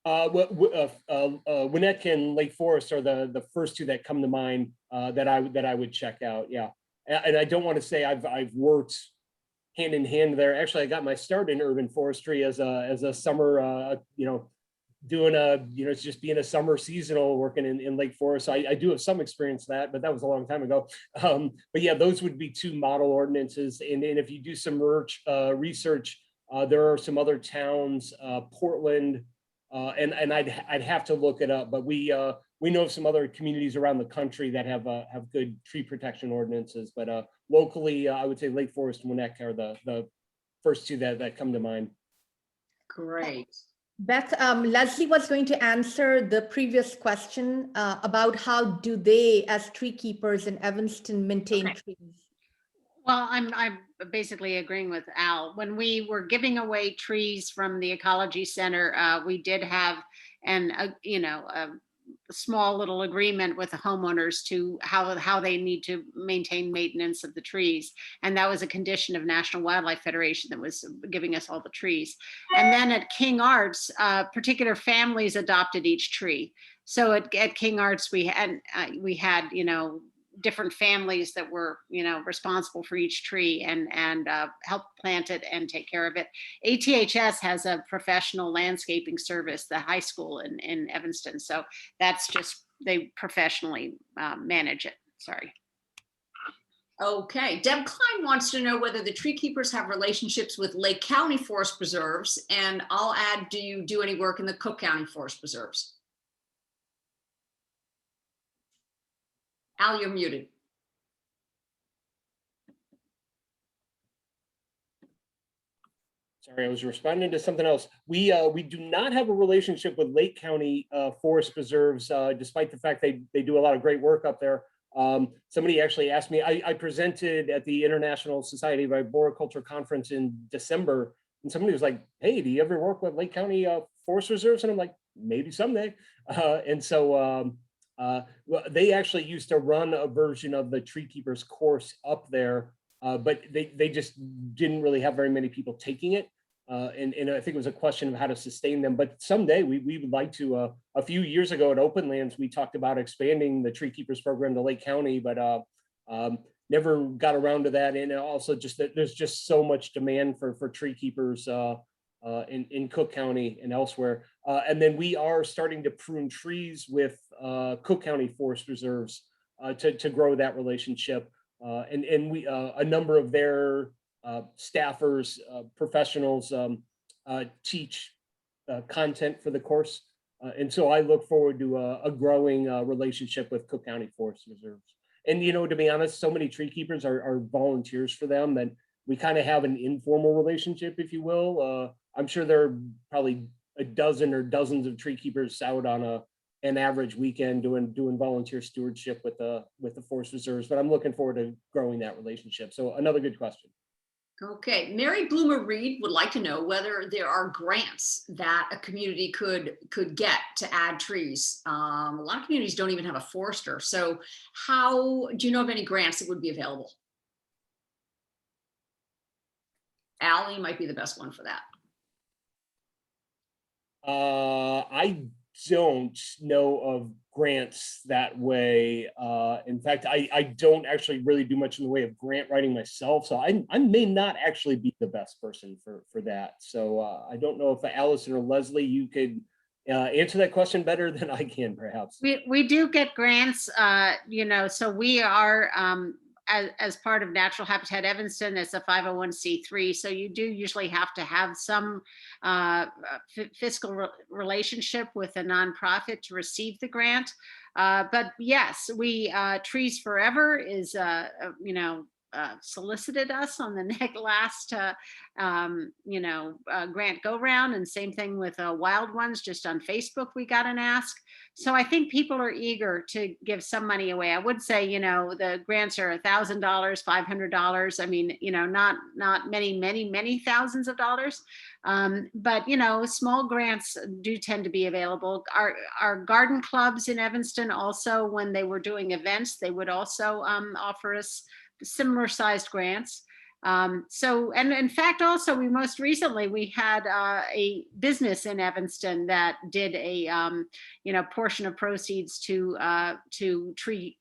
Speaker 2: Wilmette and Lake Forest are the first two that come to mind that I would check out. Yeah, and I don't want to say I've worked hand in hand there. Actually, I got my start in urban forestry as a summer, doing just being a summer seasonal working in Lake Forest. So I do have some experience in that, but that was a long time ago. But yeah, those would be two model ordinances. And if you do some research, there are some other towns, Portland, and I'd have to look it up, but we know of some other communities around the country that have good tree protection ordinances. But locally, I would say Lake Forest and Wilmette are the first two that come to mind.
Speaker 5: Great.
Speaker 1: Beth, Leslie was going to answer the previous question about how do they, as tree keepers in Evanston, maintain trees.
Speaker 3: Well, I'm basically agreeing with Al. When we were giving away trees from the Ecology Center, we did have a small little agreement with the homeowners to how they need to maintain maintenance of the trees. And that was a condition of National Wildlife Federation that was giving us all the trees. And then at King Arts, particular families adopted each tree. So at King Arts, we had different families that were responsible for each tree and help plant it and take care of it. ATHS has a professional landscaping service, the high school in Evanston. So that's just, they professionally manage it. Sorry.
Speaker 5: Okay, Deb Klein wants to know whether the tree keepers have relationships with Lake County Forest Preserves, and I'll add, do you do any work in the Cook County Forest Preserves? Al, you're muted.
Speaker 2: Sorry, I was responding to something else. We do not have a relationship with Lake County Forest Preserves, despite the fact they do a lot of great work up there. Somebody actually asked me, I presented at the International Society of Arboriculture Conference in December, and somebody was like, hey, do you ever work with Lake County Forest Reserves? And I'm like, maybe someday. And so they actually used to run a version of the Tree Keepers course up there, but they just didn't really have very many people taking it. And I think it was a question of how to sustain them. But someday we would like to, a few years ago at Openlands, we talked about expanding the Tree Keepers program to Lake County, but never got around to that. And also just that there's just so much demand for tree keepers in Cook County and elsewhere. And then we are starting to prune trees with Cook County Forest Reserves to grow that relationship. And we a number of their staffers, professionals teach content for the course. And so I look forward to a growing relationship with Cook County Forest Reserves. And, to be honest, so many tree keepers are volunteers for them that we kind of have an informal relationship, if you will. I'm sure there are probably a dozen or dozens of tree keepers out on an average weekend doing volunteer stewardship with the Forest Reserves, but I'm looking forward to growing that relationship. So another good question.
Speaker 5: Okay, Mary Bloomer Reed would like to know whether there are grants that a community could get to add trees. A lot of communities don't even have a forester. So how do you know of any grants that would be available? Al, you might be the best one for that.
Speaker 2: I don't know of grants that way. In fact, I don't actually really do much in the way of grant writing myself, so I may not actually be the best person for that. So I don't know if Allison or Leslie, you could answer that question better than I can, perhaps.
Speaker 3: We do get grants, you know, so we are, as part of Natural Habitat Evanston, it's a 501c3. So you do usually have to have some fiscal relationship with a nonprofit to receive the grant. But yes, Trees Forever is, you know, solicited us on the last, you know, grant go round, and same thing with Wild Ones. Just on Facebook, we got an ask. So I think people are eager to give some money away. I would say, you know, the grants are $1,000, $500. I mean, you know, not many thousands of dollars. But, you know, small grants do tend to be available. Our garden clubs in Evanston also, when they were doing events, they would also offer us similar sized grants. So, and in fact, also we most recently, we had a business in Evanston that did a, you know, portion of proceeds to tree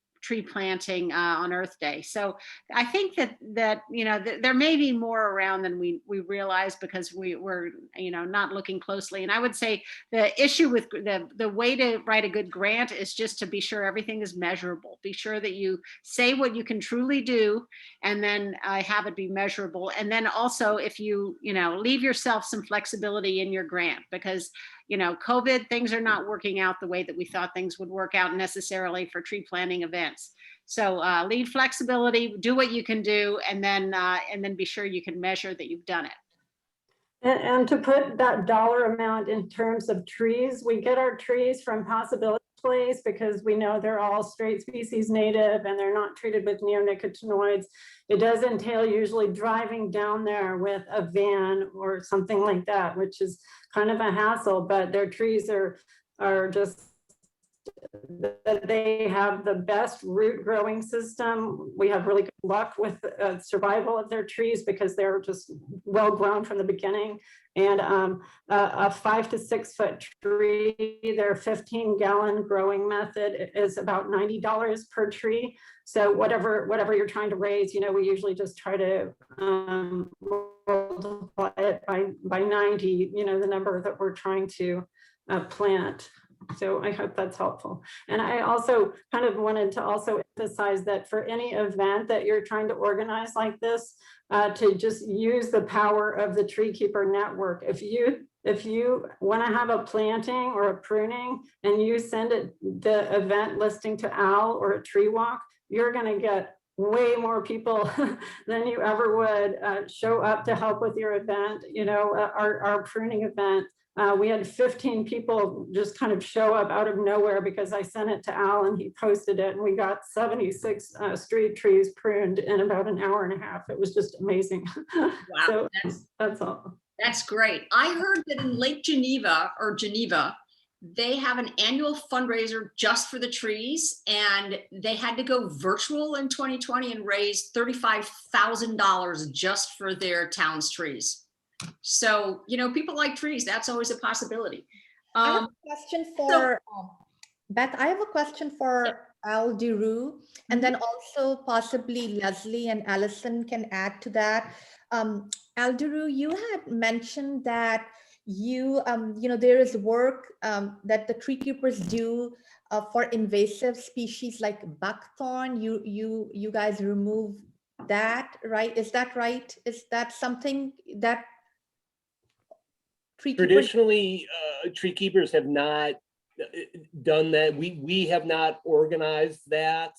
Speaker 3: planting on Earth Day. So I think that you know, there may be more around than we realize, because we're, you know, not looking closely. And I would say the issue with the way to write a good grant is just to be sure everything is measurable. Be sure that you say what you can truly do, and then have it be measurable. And then also, if you know, leave yourself some flexibility in your grant, because, you know, COVID, things are not working out the way that we thought things would work out necessarily for tree planting events. So leave flexibility, do what you can do, and then be sure you can measure that you've done it.
Speaker 4: And to put that dollar amount in terms of trees, we get our trees from Possibility Place because we know they're all straight species native and they're not treated with neonicotinoids. It does entail usually driving down there with a van or something like that, which is kind of a hassle, but their trees are just, they have the best root growing system. We have really good luck with survival of their trees because they're just well grown from the beginning. And a 5 to 6 foot tree, their 15-gallon growing method is about $90 per tree. So whatever you're trying to raise, you know, we usually just try to multiply it by 90, you know, the number that we're trying to plant. So I hope that's helpful. And I also kind of wanted to also emphasize that for any event that you're trying to organize like this, to just use the power of the TreeKeeper network. If you want to have a planting or a pruning and you send it the event listing to Al or a tree walk, you're going to get way more people than you ever would show up to help with your event. You know, our pruning event, we had 15 people just kind of show up out of nowhere because I sent it to Al and he posted it, and we got 76 street trees pruned in about an hour and a half. It was just amazing.
Speaker 5: Wow,
Speaker 4: So that's all.
Speaker 5: That's great. I heard that in Lake Geneva, they have an annual fundraiser just for the trees, and they had to go virtual in 2020 and raise $35,000 just for their town's trees. So, you know, people like trees. That's always a possibility.
Speaker 1: I have a question for Beth. I have a question for Al DeRue, and then also possibly Leslie and Allison can add to that. Al DeRue, you had mentioned that you know, there is work that the tree keepers do for invasive species like buckthorn. You guys remove that, right? Is that right? Is that something that
Speaker 2: Traditionally, tree keepers have not done that. We have not organized that.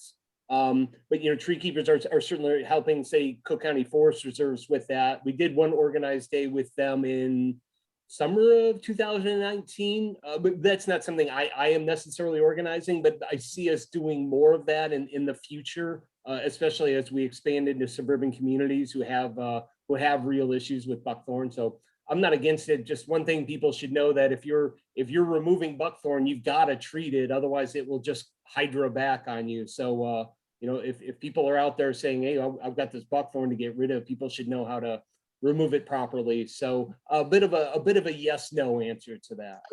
Speaker 2: But you know, tree keepers are certainly helping, say, Cook County Forest Reserves with that. We did one organized day with them in summer of 2019, but that's not something I am necessarily organizing, but I see us doing more of that in the future, especially as we expand into suburban communities who have real issues with buckthorn. So I'm not against it. Just one thing people should know, that if you're removing buckthorn, you've got to treat it. Otherwise it will just hydra back on you. So, you know, if people are out there saying, hey, I've got this buckthorn to get rid of, people should know how to remove it properly. So a bit of a yes, no answer to that.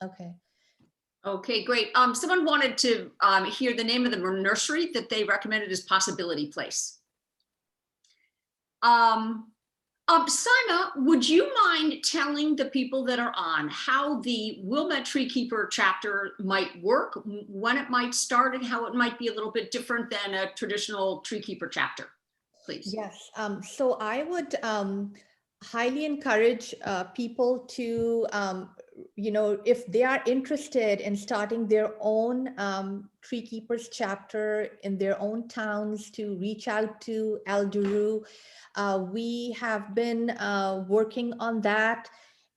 Speaker 1: Okay.
Speaker 5: Okay, great. Someone wanted to hear the name of the nursery that they recommended as Possibility Place. Sima, would you mind telling the people that are on how the Wilmette TreeKeeper chapter might work, when it might start, and how it might be a little bit different than a traditional TreeKeeper chapter, please?
Speaker 1: Yes, so I would highly encourage people to, if they are interested in starting their own TreeKeepers chapter in their own towns, to reach out to DeRue. We have been working on that,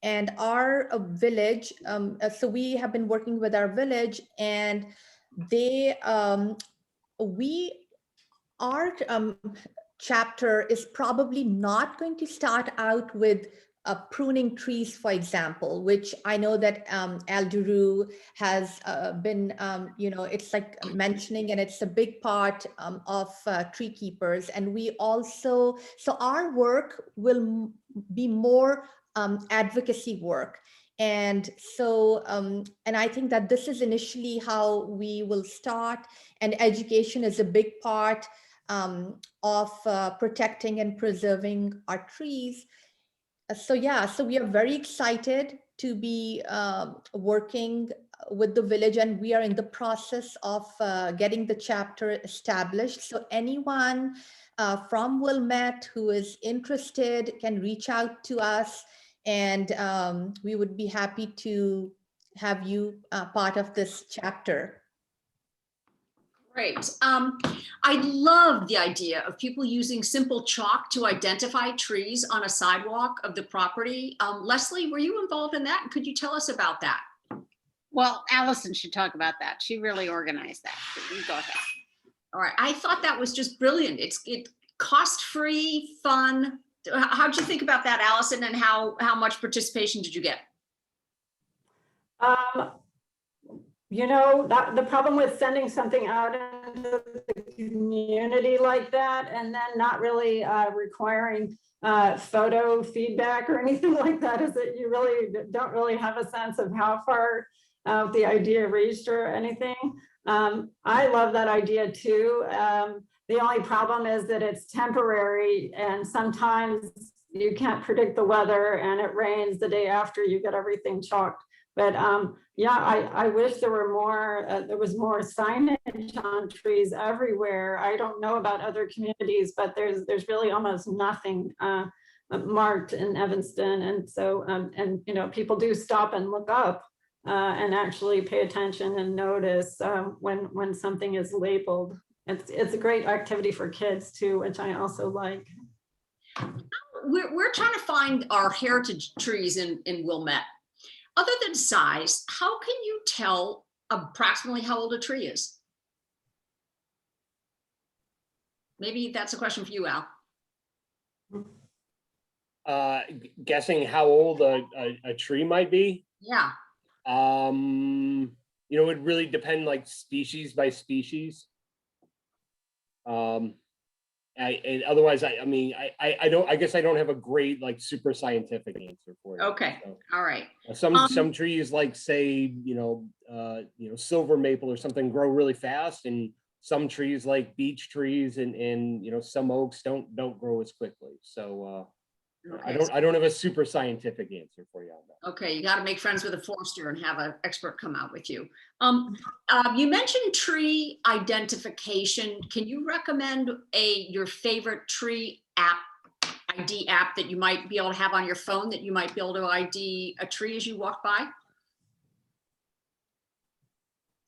Speaker 1: and our village, so we have been working with our village, and our chapter is probably not going to start out with pruning trees, for example, which I know that DeRue has been, it's like mentioning, and it's a big part of TreeKeepers. And we also, so our work will be more advocacy work. And so, and I think that this is initially how we will start, and education is a big part of protecting and preserving our trees. So yeah, so we are very excited to be working with the village, and we are in the process of getting the chapter established. So anyone from Wilmette who is interested can reach out to us, and we would be happy to have you part of this chapter.
Speaker 5: Great. I love the idea of people using simple chalk to identify trees on a sidewalk of the property. Leslie, were you involved in that? Could you tell us about that?
Speaker 3: Well, Allison should talk about that. She really organized that. So you go ahead.
Speaker 5: All right. I thought that was just brilliant. It's cost-free, fun. How'd you think about that, Allison, and how much participation did you get?
Speaker 4: That the problem with sending something out into the community like that, and then not really requiring photo feedback or anything like that, is that you really don't really have a sense of how far the idea reached or anything. I love that idea too. The only problem is that it's temporary, and sometimes you can't predict the weather and it rains the day after, you get everything chalked. But yeah, I wish there were more, there was more signage on trees everywhere. I don't know about other communities, but there's really almost nothing marked in Evanston. And so, people do stop and look up and actually pay attention and notice when something is labeled. It's a great activity for kids too, which I also like.
Speaker 5: We're trying to find our heritage trees in Wilmette. Other than size, how can you tell approximately how old a tree is? Maybe that's a question for you, Al.
Speaker 2: Guessing how old a tree might be?
Speaker 5: Yeah.
Speaker 2: It would really depend, like species by species. And otherwise, I guess I don't have a great, like, super scientific answer for you.
Speaker 5: Okay.
Speaker 2: So,
Speaker 5: All right.
Speaker 2: some trees, like, say, silver maple or something, grow really fast, and some trees, like beech trees and some oaks, don't grow as quickly. So
Speaker 5: Okay.
Speaker 2: I don't have a super scientific answer for you on that.
Speaker 5: Okay, you got to make friends with a forester and have an expert come out with you. You mentioned tree identification. Can you recommend your favorite tree ID app that you might be able to have on your phone, that you might be able to ID a tree as you walk by?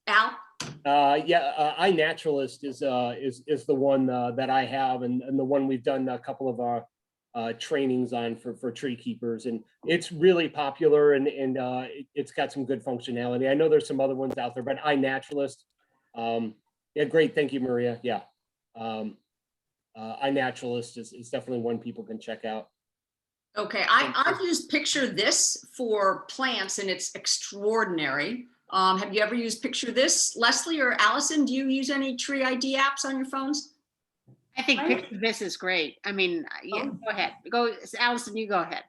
Speaker 5: Al?
Speaker 2: iNaturalist is the one that I have, and the one we've done a couple of our trainings on for TreeKeepers, and it's really popular, and it's got some good functionality. I know there's some other ones out there, but iNaturalist, yeah, great, thank you, Maria. Yeah, iNaturalist is definitely one people can check out.
Speaker 5: Okay, I've used Picture This for plants, and it's extraordinary. Have you ever used Picture This, Leslie or Allison? Do you use any tree ID apps on your phones?
Speaker 3: I think Picture This is great. I mean, yeah, go ahead. Go, Allison, you go ahead.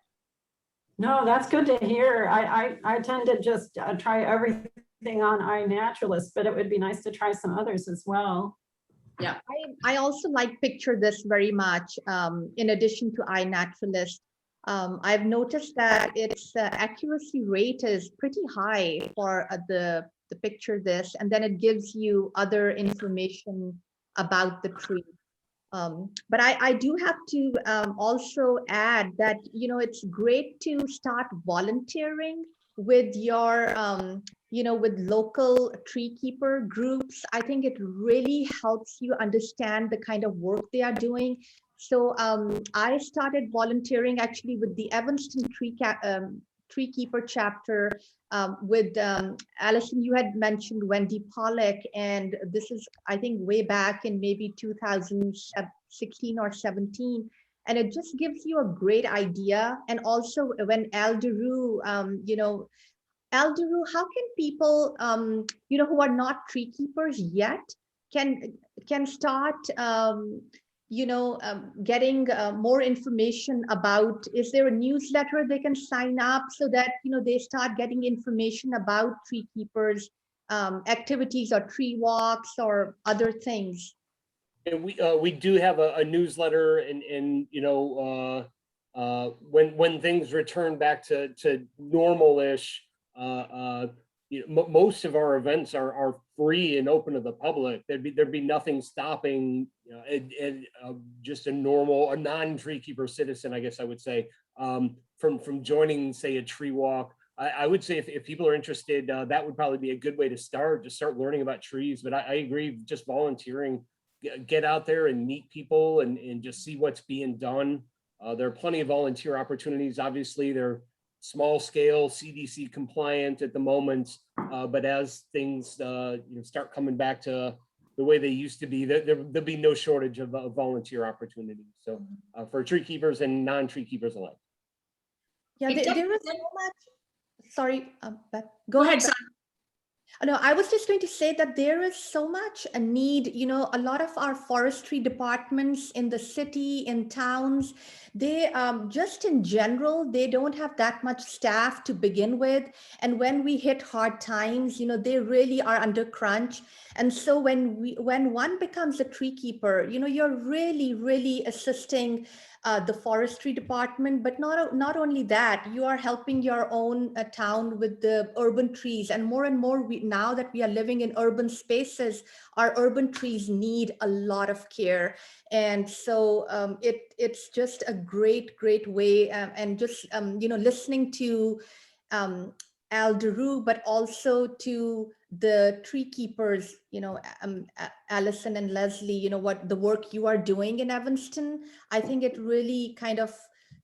Speaker 4: No, that's good to hear. I tend to just try everything thing on iNaturalist, but it would be nice to try some others as well.
Speaker 1: I also like picture this very much. In addition to iNaturalist, I've noticed that its accuracy rate is pretty high for the picture this, and then it gives you other information about the tree. But I do have to also add that, you know, it's great to start volunteering with your, you know, with local tree keeper groups. I think it really helps you understand the kind of work they are doing. So I started volunteering actually with the Evanston TreeKeeper chapter with Allison, you had mentioned Wendy Pollack, and this is, I think, way back in maybe 2016 or 17. And it just gives you a great idea. And also when DeRue, you know, DeRue, how can people, you know, who are not tree keepers yet can start, you know, getting more information about, is there a newsletter they can sign up so that, you know, they start getting information about tree keepers activities or tree walks or other things?
Speaker 2: And we do have a newsletter, and you know, when things return back to normal-ish, you know, most of our events are free and open to the public. There'd be nothing stopping, you know, just a non-tree keeper citizen, I guess I would say, from joining, say, a tree walk. I would say if people are interested, that would probably be a good way to start learning about trees. But I agree, just volunteering, get out there and meet people and just see what's being done. There are plenty of volunteer opportunities. Obviously, they're small scale, CDC compliant at the moment, but as things you know, start coming back to the way they used to be, there'll be no shortage of volunteer opportunities. So for tree keepers and non-tree keepers alike.
Speaker 1: Yeah,
Speaker 5: Hey,
Speaker 1: there is so much. Sorry, Beth,
Speaker 5: Go ahead,
Speaker 1: Beth.
Speaker 5: Simon.
Speaker 1: No, I was just going to say that there is so much a need, you know, a lot of our forestry departments in the city, in towns, they just in general, they don't have that much staff to begin with. And when we hit hard times, you know, they really are under crunch. And so when one becomes a tree keeper, you know, you're really assisting the forestry department, but not only that, you are helping your own town with the urban trees. And more, now that we are living in urban spaces, our urban trees need a lot of care. And so it's just a great way, and just you know, listening to DeRue, but also to the tree keepers, you know, Allison and Leslie, you know, what the work you are doing in Evanston. I think it really kind of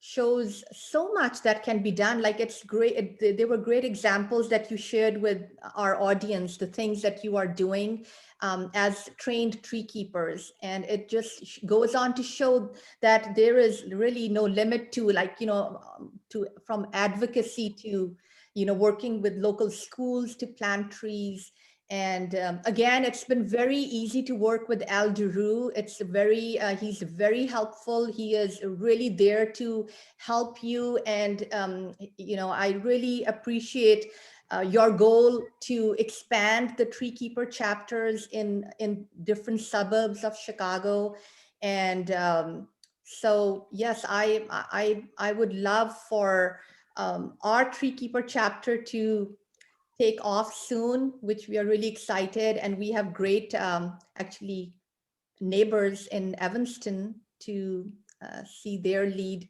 Speaker 1: shows so much that can be done. Like, it's great. There were great examples that you shared with our audience, the things that you are doing as trained tree keepers. And it just goes on to show that there is really no limit to, like, you know, from advocacy to, you know, working with local schools to plant trees. And again, it's been very easy to work with DeRue. It's very, he's very helpful. He is really there to help you. And, you know, I really appreciate your goal to expand the TreeKeeper chapters in different suburbs of Chicago. And so, yes, I would love for our TreeKeeper chapter to take off soon, which we are really excited. And we have great, actually, neighbors in Evanston to see their lead.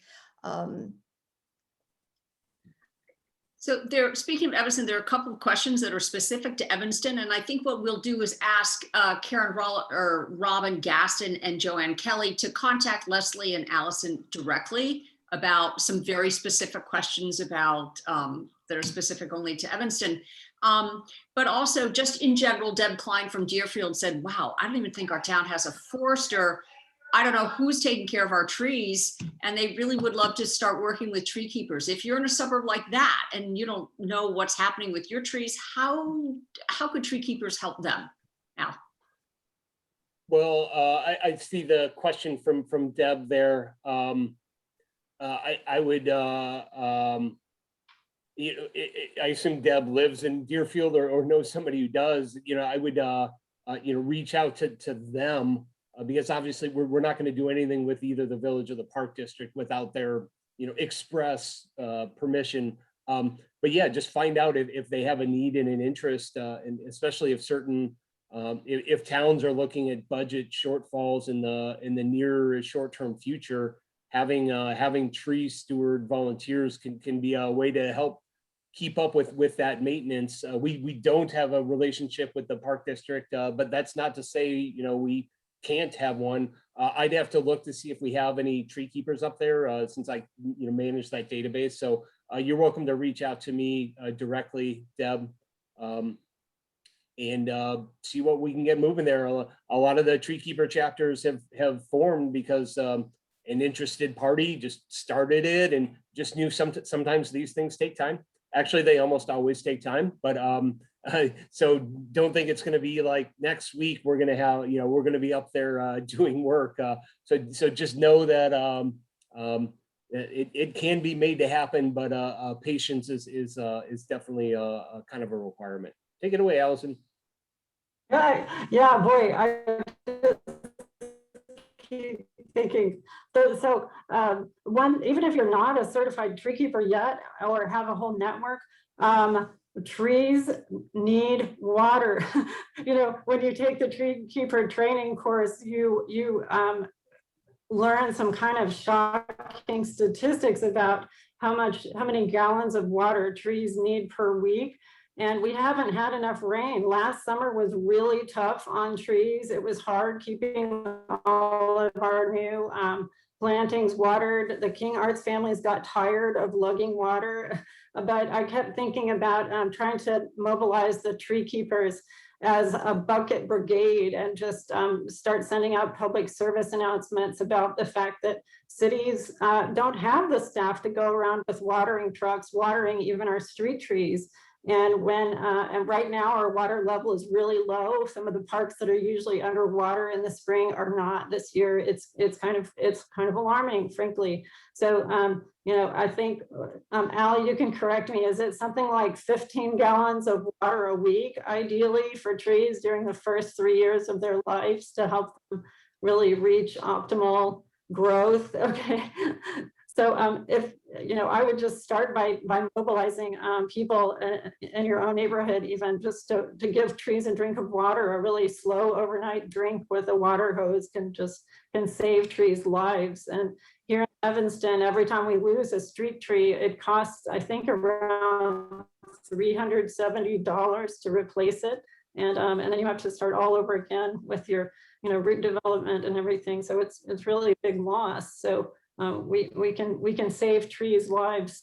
Speaker 5: So there, speaking of Evanston, there are a couple of questions that are specific to Evanston. And I think what we'll do is ask Karen or Robin Gaston and Joanne Kelly to contact Leslie and Allison directly about some very specific questions about that are specific only to Evanston. But also just in general, Deb Klein from Deerfield said, wow, I don't even think our town has a forester. I don't know who's taking care of our trees, and they really would love to start working with tree keepers. If you're in a suburb like that and you don't know what's happening with your trees, how could tree keepers help them now?
Speaker 2: Well, I see the question from Deb there. I would I assume Deb lives in Deerfield or knows somebody who does, I would, reach out to them because obviously we're not going to do anything with either the village or the park district without their, express permission. But yeah, just find out if they have a need and an interest, and especially if certain, if towns are looking at budget shortfalls in the near short-term future, having tree steward volunteers can be a way to help keep up with that maintenance. We don't have a relationship with the park district, but that's not to say, we can't have one. I'd have to look to see if we have any tree keepers up there, since I, manage that database. So you're welcome to reach out to me directly, Deb, and see what we can get moving there. A lot of the tree keeper chapters have formed because an interested party just started it and just knew sometimes these things take time. Actually, they almost always take time, but so don't think it's going to be like next week we're going to have, we're going to be up there doing work. So just know that it can be made to happen, but patience is definitely a kind of a requirement. Take it away, Allison.
Speaker 4: Yeah, boy, I keep thinking. So even if you're not a certified tree keeper yet, or have a whole network, trees need water. When you take the tree keeper training course, you learn some kind of shocking statistics about how many gallons of water trees need per week. And we haven't had enough rain. Last summer was really tough on trees. It was hard keeping all of our new plantings watered. The King Arts families got tired of lugging water, but I kept thinking about trying to mobilize the tree keepers as a bucket brigade and just start sending out public service announcements about the fact that cities don't have the staff to go around with watering trucks, watering even our street trees. And and right now our water level is really low. Some of the parks that are usually underwater in the spring are not this year. It's kind of alarming, frankly. So I think Al, you can correct me. Is it something like 15 gallons of water a week, ideally for trees during the first 3 years of their lives to help them really reach optimal growth? Okay. So if, I would just start by mobilizing people in your own neighborhood, even just to give trees a drink of water. A really slow overnight drink with a water hose can save trees' lives. And here in Evanston, every time we lose a street tree, it costs, I think, around $370 to replace it. And then you have to start all over again with your, root development and everything. So it's really a big loss. So we can save trees' lives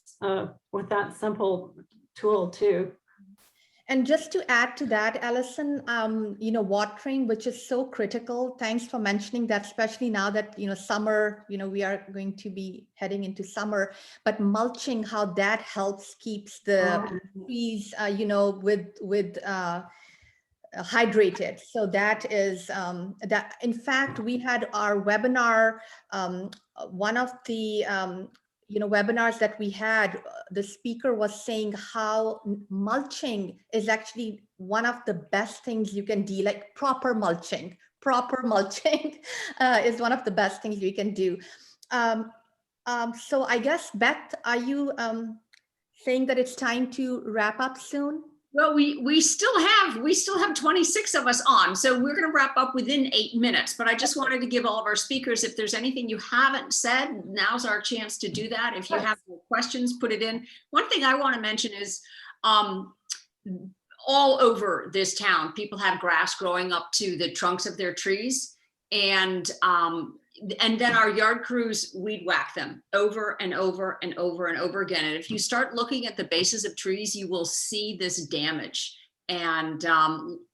Speaker 4: with that simple tool too.
Speaker 1: And just to add to that, Allison, watering, which is so critical. Thanks for mentioning that, especially now that, summer, we are going to be heading into summer, but mulching, how that helps keeps the trees, with hydrated. So that is that. In fact, we had our webinar, one of the webinars that we had, the speaker was saying how mulching is actually one of the best things you can do, like proper mulching is one of the best things you can do. So I guess, Beth, are you saying that it's time to wrap up soon?
Speaker 5: Well, we still have 26 of us on, so we're going to wrap up within 8 minutes. But I just wanted to give all of our speakers, if there's anything you haven't said, now's our chance to do that. If you have questions, put it in. One thing I want to mention is all over this town, people have grass growing up to the trunks of their trees, and then our yard crews weed whack them over and over and over and over again. And if you start looking at the bases of trees, you will see this damage. And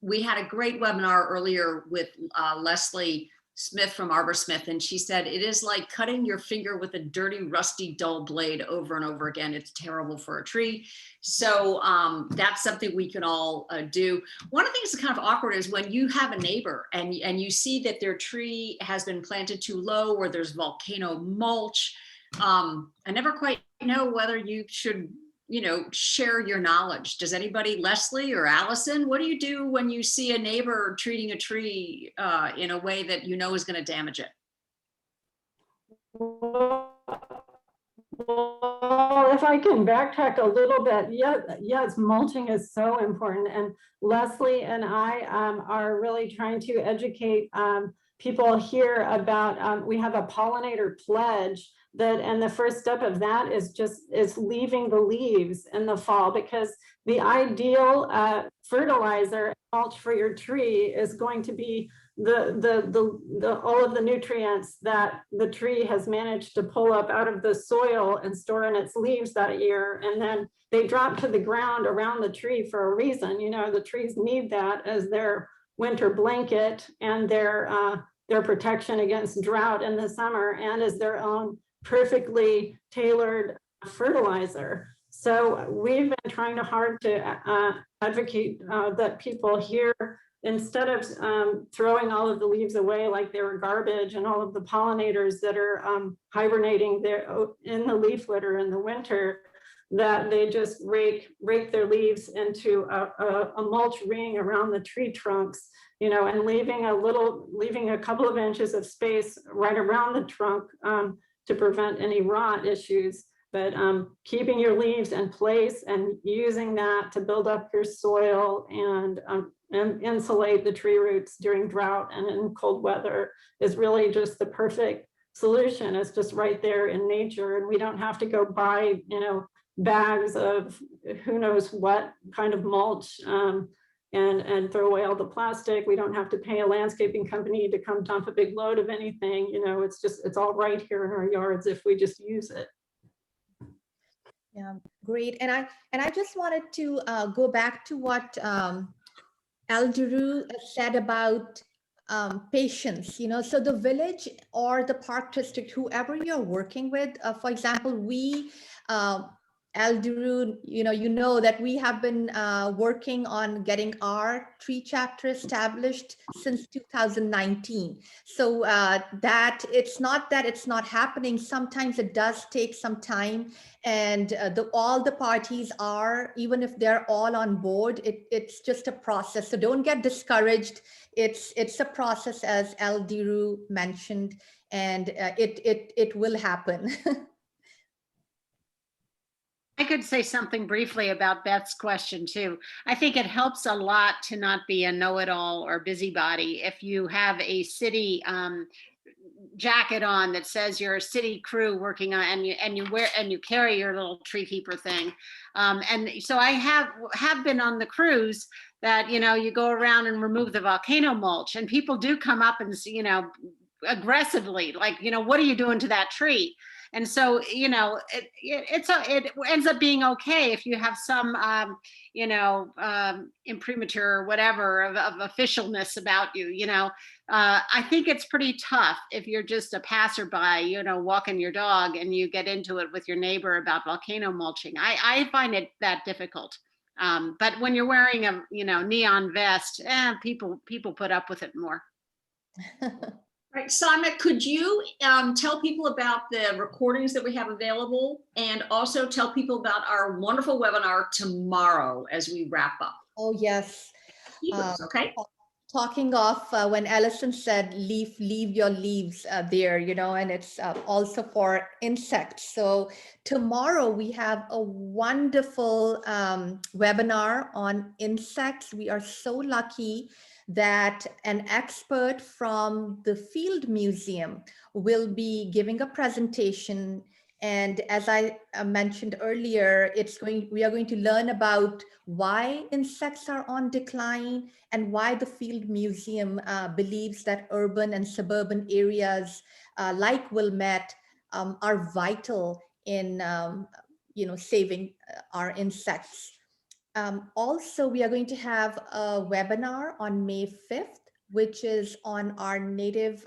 Speaker 5: we had a great webinar earlier with Leslie Smith from Arbor Smith, and she said it is like cutting your finger with a dirty, rusty, dull blade over and over again. It's terrible for a tree. So that's something we can all do. One of the things that's kind of awkward is when you have a neighbor and you see that their tree has been planted too low, or there's volcano mulch. I never quite know whether you should share your knowledge. Does anybody, Leslie or Allison, what do you do when you see a neighbor treating a tree in a way that is going to damage it?
Speaker 4: Well, if I can backtrack a little bit, yes, mulching is so important. And Leslie and I are really trying to educate people here about, we have a pollinator pledge and the first step of that is leaving the leaves in the fall, because the ideal fertilizer mulch for your tree is going to be all of the nutrients that the tree has managed to pull up out of the soil and store in its leaves that year. And then they drop to the ground around the tree for a reason. The trees need that as their winter blanket and their protection against drought in the summer, and as their own perfectly tailored fertilizer. So we've been trying hard to advocate that people here, instead of throwing all of the leaves away like they were garbage, and all of the pollinators that are hibernating there in the leaf litter in the winter, that they just rake their leaves into a mulch ring around the tree trunks, and leaving a couple of inches of space right around the trunk to prevent any rot issues. But keeping your leaves in place and using that to build up your soil and insulate the tree roots during drought and in cold weather is really just the perfect solution. It's just right there in nature, and we don't have to go buy, bags of who knows what kind of mulch and throw away all the plastic. We don't have to pay a landscaping company to come dump a big load of anything. It's all right here in our yards if we just use it.
Speaker 1: Yeah, great. And I just wanted to go back to what DeRue said about patience. So the village or the park district, whoever you're working with, for example, we DeRue, that we have been working on getting our tree chapter established since 2019. So that it's not that it's not happening. Sometimes it does take some time, and all the parties are, even if they're all on board, it's just a process. So don't get discouraged. It's a process, as DeRue mentioned, and it will happen.
Speaker 3: I could say something briefly about Beth's question too. I think it helps a lot to not be a know-it-all or busybody. If you have a city jacket on that says you're a city crew working on, and you carry your little tree keeper thing, and so I have been on the cruise that you go around and remove the volcano mulch, and people do come up and aggressively, like, what are you doing to that tree? And so, it ends up being okay if you have some, imprimatur or whatever of officialness about you. I think it's pretty tough if you're just a passerby, walking your dog, and you get into it with your neighbor about volcano mulching. I find it that difficult. But when you're wearing a, neon vest, people put up with it more.
Speaker 5: Right, Saima, could you tell people about the recordings that we have available, and also tell people about our wonderful webinar tomorrow as we wrap up?
Speaker 1: Oh, yes.
Speaker 5: Okay.
Speaker 1: Talking of when Allison said leave your leaves there, and it's also for insects. So tomorrow we have a wonderful webinar on insects. We are so lucky that an expert from the Field Museum will be giving a presentation. And as I mentioned earlier, we are going to learn about why insects are on decline, and why the Field Museum believes that urban and suburban areas like Wilmette are vital in saving our insects. Also, we are going to have a webinar on May 5th, which is on our native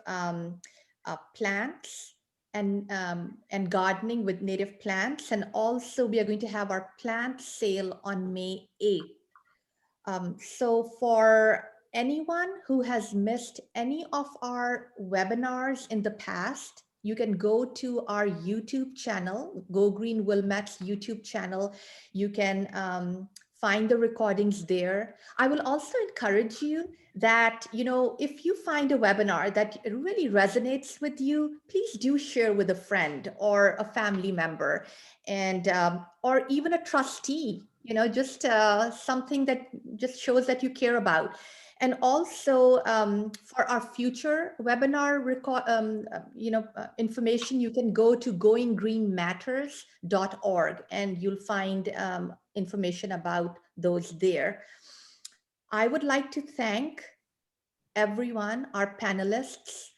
Speaker 1: plants and gardening with native plants. And also we are going to have our plant sale on May 8th. So for anyone who has missed any of our webinars in the past, you can go to our YouTube channel, Go Green Wilmette's YouTube channel. You can find the recordings there. I will also encourage you that, if you find a webinar that really resonates with you, please do share with a friend or a family member, and or even a trustee, just something that just shows that you care about. And also for our future webinar information, you can go to goinggreenmatters.org and you'll find information about those there. I would like to thank everyone, our panelists,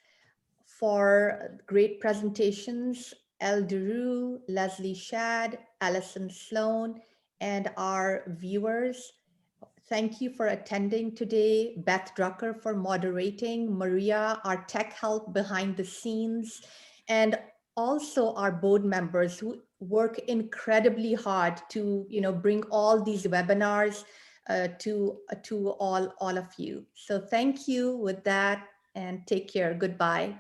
Speaker 1: for great presentations, DeRue, Leslie Shad, Allison Sloan, and our viewers. Thank you for attending today. Beth Drucker for moderating, Maria, our tech help behind the scenes, and also our board members who work incredibly hard to bring all these webinars to all of you. So thank you with that, and take care. Goodbye.